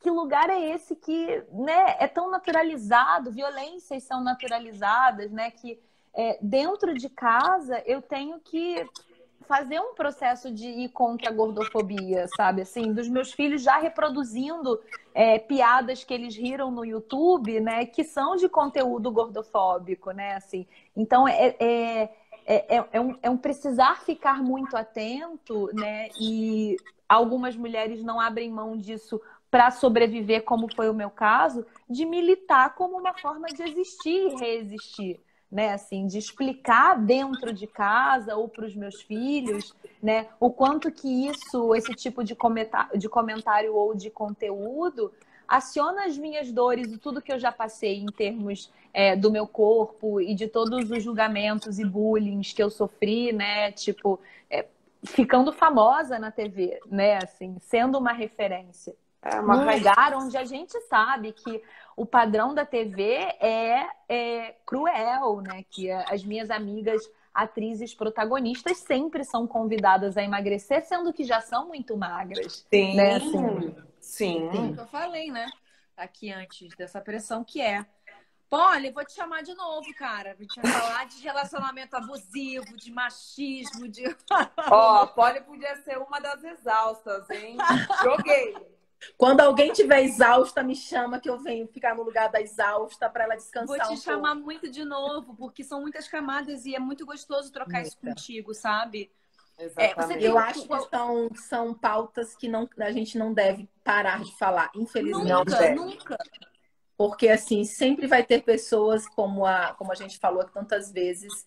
que lugar é esse que, né, é tão naturalizado, violências são naturalizadas, né, que dentro de casa eu tenho que fazer um processo de ir contra a gordofobia, sabe? Assim, dos meus filhos já reproduzindo piadas que eles riram no YouTube, né, que são de conteúdo gordofóbico, né, assim. Então, é um precisar ficar muito atento, né? E algumas mulheres não abrem mão disso para sobreviver, como foi o meu caso, de militar como uma forma de existir e resistir, né? Assim, de explicar dentro de casa ou para os meus filhos, né? O quanto que esse tipo de comentário ou de conteúdo aciona as minhas dores e tudo que eu já passei em termos do meu corpo e de todos os julgamentos e bullying que eu sofri, né? Tipo, ficando famosa na TV, né? Assim, sendo uma referência. Num lugar onde a gente sabe que o padrão da TV é cruel, né? Que as minhas amigas atrizes protagonistas sempre são convidadas a emagrecer, sendo que já são muito magras. Sim, né? Assim, sim. É o que eu falei, né? Aqui antes dessa pressão que é. Polly, eu vou te chamar de novo, cara. A gente vai falar de relacionamento abusivo, de machismo, de... Ó, Polly podia ser uma das exaustas, hein? Joguei. Quando alguém tiver exausta, me chama que eu venho ficar no lugar da exausta para ela descansar Vou te um chamar pouco. muito de novo, porque são muitas camadas e é muito gostoso trocar isso contigo, sabe? Exatamente. Eu acho que são pautas que a gente não deve parar de falar, infelizmente. Nunca. Porque, assim, sempre vai ter pessoas, como a gente falou aqui tantas vezes,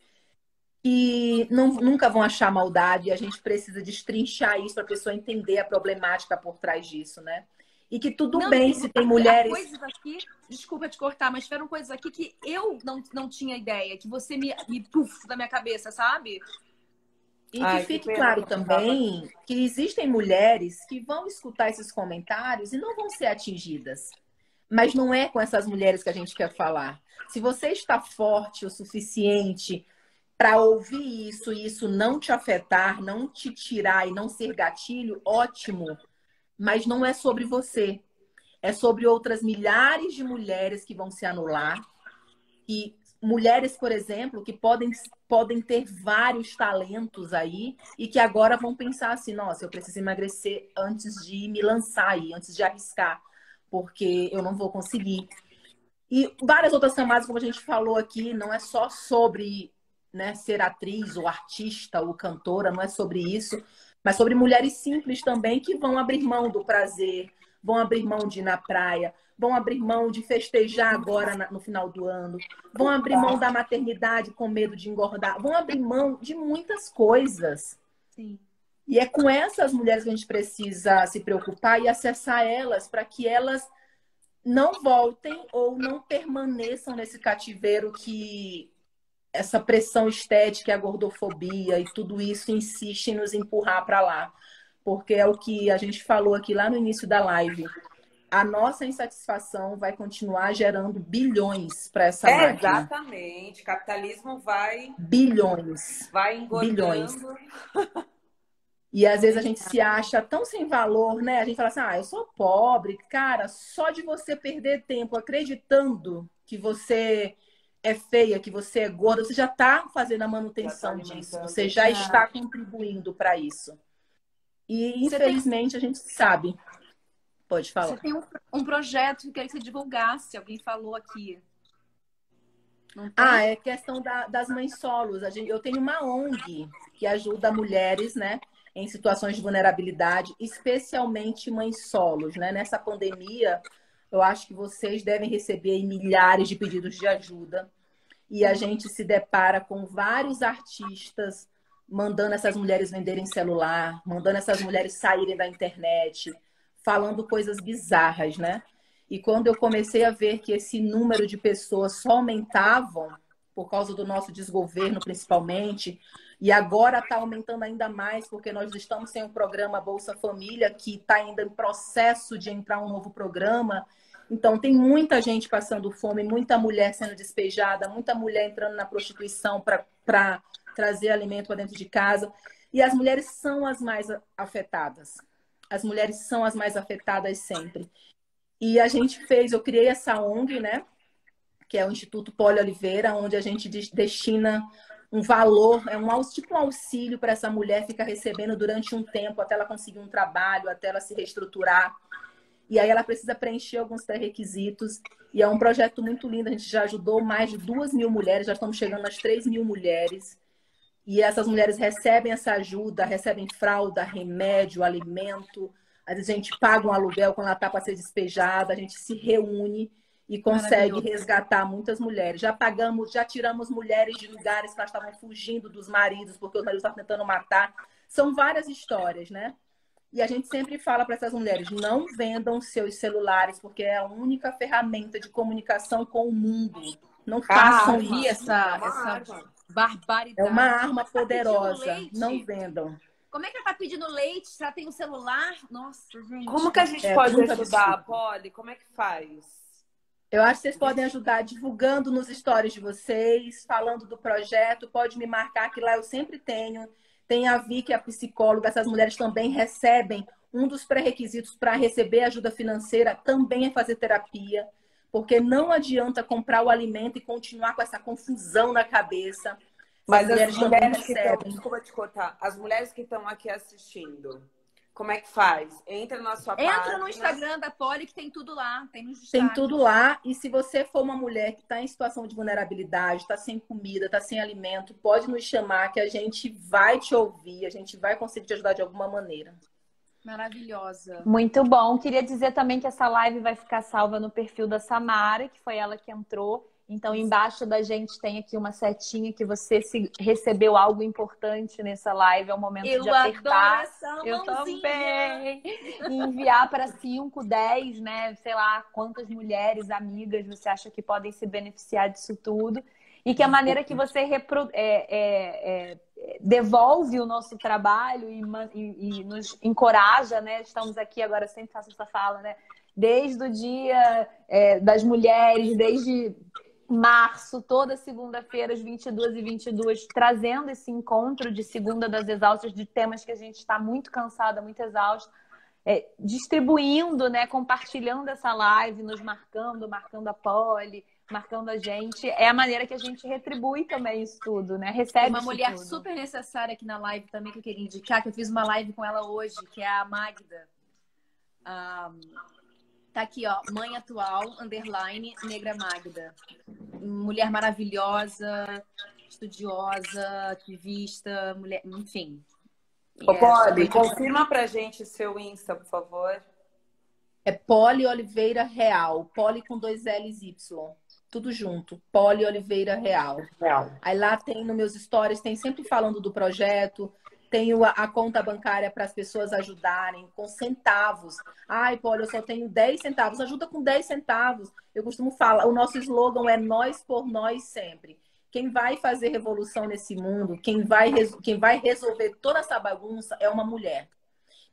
que nunca vão achar maldade, e a gente precisa destrinchar isso para a pessoa entender a problemática por trás disso, né? E que tudo bem se tem mulheres... Coisas aqui, desculpa te cortar, mas tiveram coisas aqui que eu não tinha ideia, que você me puf, da minha cabeça, sabe? E que fique claro também que existem mulheres que vão escutar esses comentários e não vão ser atingidas. Mas não é com essas mulheres que a gente quer falar. Se você está forte o suficiente para ouvir isso e isso não te afetar, não te tirar e não ser gatilho, ótimo. Mas não é sobre você. É sobre outras milhares de mulheres que vão se anular. E mulheres, por exemplo, que podem ter vários talentos aí e que agora vão pensar assim, nossa, eu preciso emagrecer antes de me lançar aí, antes de arriscar, porque eu não vou conseguir. E várias outras camadas, como a gente falou aqui, não é só sobre, né, ser atriz ou artista ou cantora, não é sobre isso, mas sobre mulheres simples também que vão abrir mão do prazer, vão abrir mão de ir na praia, vão abrir mão de festejar agora no final do ano, vão abrir mão da maternidade com medo de engordar, vão abrir mão de muitas coisas. Sim. E é com essas mulheres que a gente precisa se preocupar e acessar elas para que elas não voltem ou não permaneçam nesse cativeiro que essa pressão estética, a gordofobia e tudo isso insiste em nos empurrar para lá. Porque é o que a gente falou aqui lá no início da live. A nossa insatisfação vai continuar gerando bilhões para essa máquina. Exatamente. Capitalismo vai... Bilhões. Vai engordando. Bilhões. E às vezes a gente se acha tão sem valor, né? A gente fala assim, eu sou pobre. Cara, só de você perder tempo acreditando que você é feia, que você é gorda, você já está fazendo a manutenção disso. Você já está contribuindo para isso. E, infelizmente, a gente sabe. Pode falar. Você tem um projeto que eu queria que você divulgasse. Alguém falou aqui. É questão das mães solos. Eu tenho uma ONG que ajuda mulheres, né, em situações de vulnerabilidade, especialmente mães solos, né? Nessa pandemia, eu acho que vocês devem receber milhares de pedidos de ajuda. E a gente se depara com vários artistas mandando essas mulheres venderem celular, mandando essas mulheres saírem da internet, falando coisas bizarras, né? E quando eu comecei a ver que esse número de pessoas só aumentavam, por causa do nosso desgoverno, principalmente, e agora está aumentando ainda mais, porque nós estamos sem o programa Bolsa Família, que está ainda em processo de entrar um novo programa. Então, tem muita gente passando fome, muita mulher sendo despejada, muita mulher entrando na prostituição para trazer alimento para dentro de casa. E as mulheres são as mais afetadas. As mulheres são as mais afetadas sempre. E eu criei essa ONG, né? Que é o Instituto Poli Oliveira, onde a gente destina um valor, tipo um auxílio para essa mulher ficar recebendo durante um tempo, até ela conseguir um trabalho, até ela se reestruturar. E aí ela precisa preencher alguns pré-requisitos. E é um projeto muito lindo. A gente já ajudou mais de 2.000 mulheres, já estamos chegando às 3.000 mulheres. E essas mulheres recebem essa ajuda, recebem fralda, remédio, alimento. Às vezes a gente paga um aluguel quando ela está para ser despejada, a gente se reúne e consegue resgatar muitas mulheres. Já tiramos mulheres de lugares que elas estavam fugindo dos maridos, porque os maridos estavam tentando matar. São várias histórias, né? E a gente sempre fala para essas mulheres, não vendam seus celulares, porque é a única ferramenta de comunicação com o mundo. Não façam isso. Essa barbaridade. É uma arma Tá poderosa. Não vendam. Como é que ela tá pedindo leite? Se ela tem um celular? Nossa, gente. Como que a gente pode ajudar, Poli? Como é que faz? Eu acho que vocês podem ajudar divulgando nos stories de vocês, falando do projeto. Pode me marcar, que lá eu sempre tenho. Tem a Vicky, a psicóloga. Essas mulheres também recebem. Um dos pré-requisitos para receber ajuda financeira também é fazer terapia. Porque não adianta comprar o alimento e continuar com essa confusão na cabeça. Mas as mulheres que estão... Desculpa te cortar. As mulheres que estão aqui assistindo, como é que faz? Entra na sua página. Entra no Instagram da Poli, que tem tudo lá. Tem nos destaques. Tem tudo lá. E se você for uma mulher que está em situação de vulnerabilidade, está sem comida, está sem alimento, pode nos chamar que a gente vai te ouvir, a gente vai conseguir te ajudar de alguma maneira. Maravilhosa. Muito bom. Queria dizer também que essa live vai ficar salva no perfil da Samara, que foi ela que entrou. Então, embaixo da gente tem aqui uma setinha que você recebeu algo importante nessa live. É o momento de apertar. Eu também. E enviar para 5, 10, né? Sei lá, quantas mulheres, amigas você acha que podem se beneficiar disso tudo. E que a maneira que você devolve o nosso trabalho e nos encoraja, né? Estamos aqui agora, sempre faço essa fala, né? Desde o dia das mulheres, desde março, toda segunda-feira, às 22h22, trazendo esse encontro de Segunda das Exaustas, de temas que a gente está muito cansada, muito exausta, distribuindo, né, compartilhando essa live, nos marcando a Poli, marcando a gente. É a maneira que a gente retribui também isso tudo, né? Recebe uma isso mulher tudo. Super necessária aqui na live também, que eu queria indicar, que eu fiz uma live com ela hoje, que é a Magda. Tá aqui, ó, Mãe Atual, _ Negra Magda. Mulher maravilhosa, estudiosa, ativista, mulher, enfim. Ô, Poli, confirma pra gente seu Insta, por favor. É Poli Oliveira Real. Poli com 2 L's Y. Tudo junto. Poli Oliveira Real. Aí lá tem, nos meus stories, tem sempre falando do projeto. Tenho a conta bancária para as pessoas ajudarem com centavos. Ai, Poli, eu só tenho 10 centavos. Ajuda com 10 centavos. Eu costumo falar, o nosso slogan é nós por nós sempre. Quem vai fazer revolução nesse mundo, quem vai resolver toda essa bagunça é uma mulher.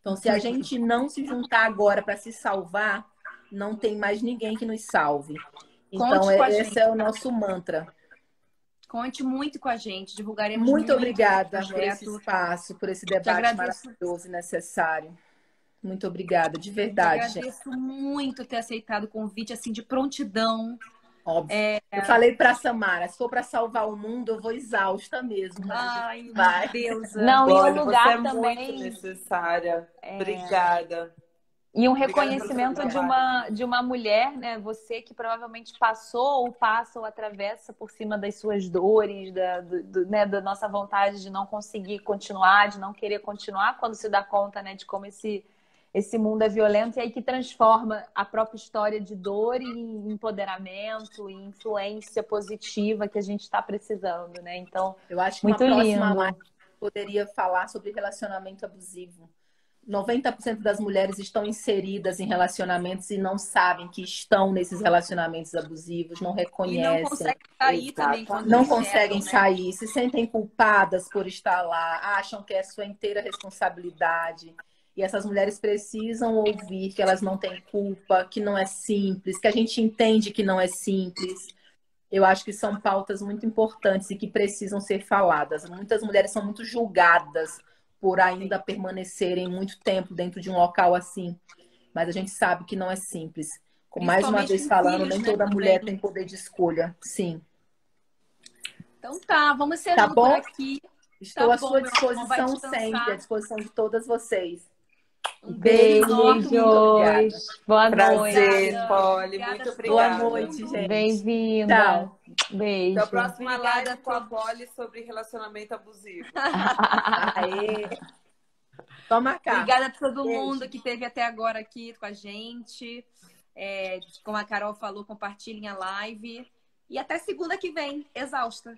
Então, se a gente não se juntar agora para se salvar, não tem mais ninguém que nos salve. Então, esse é o nosso mantra. Conte muito com a gente, divulgaremos muito obrigada por esse espaço, por esse debate maravilhoso e necessário. Muito obrigada, de verdade. Eu agradeço muito ter aceitado o convite, assim, de prontidão. Óbvio. Eu falei para Samara, se for para salvar o mundo, eu vou exausta mesmo. Ai, vai. Deus. Não, Olha, e um lugar você é também muito necessária. Obrigada. E um reconhecimento de uma mulher, né? Você que provavelmente passou ou passa ou atravessa por cima das suas dores, né? Da nossa vontade de não conseguir continuar, de não querer continuar, quando se dá conta, né? De como esse mundo é violento, e aí que transforma a própria história de dor em empoderamento, em influência positiva que a gente está precisando, né? Então, eu acho que muito uma lindo. próxima live poderia falar sobre relacionamento abusivo. 90% das mulheres estão inseridas em relacionamentos e não sabem que estão nesses relacionamentos abusivos, não E não reconhecem, consegue sair também quando não enxergam, conseguem né? sair, se sentem culpadas por estar lá, acham que é sua inteira responsabilidade. E essas mulheres precisam ouvir que elas não têm culpa, que não é simples, que a gente entende que não é simples. Eu acho que são pautas muito importantes e que precisam ser faladas. Muitas mulheres são muito julgadas por ainda permanecerem muito tempo dentro de um local assim. Mas a gente sabe que não é simples. Como mais uma Principalmente vez com falando, filhos, nem né, toda também. mulher tem poder de escolha. Sim. Então tá, vamos Tá encerrando por bom? aqui. Estou Tá à bom, sua meu amor, vai disposição sempre, à descansar. disposição de todas vocês. Um Beijo, beijo enorme. muito obrigada. Boa Prazer, noite. Polly. Obrigada Muito a Boa todo obrigada. noite, mundo. gente. Bem-vinda. Tchau. Beijo. Até a próxima Obrigada live a com a todos. Polly sobre relacionamento abusivo. Aê. Toma cá. Obrigada a todo Beijo. mundo que esteve até agora aqui com a gente. Como a Carol falou, compartilhem a live. E até segunda que vem, exausta.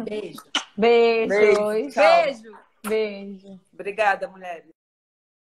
Beijo. Beijos. Beijo, tchau. Beijo! Beijo. Obrigada, mulheres.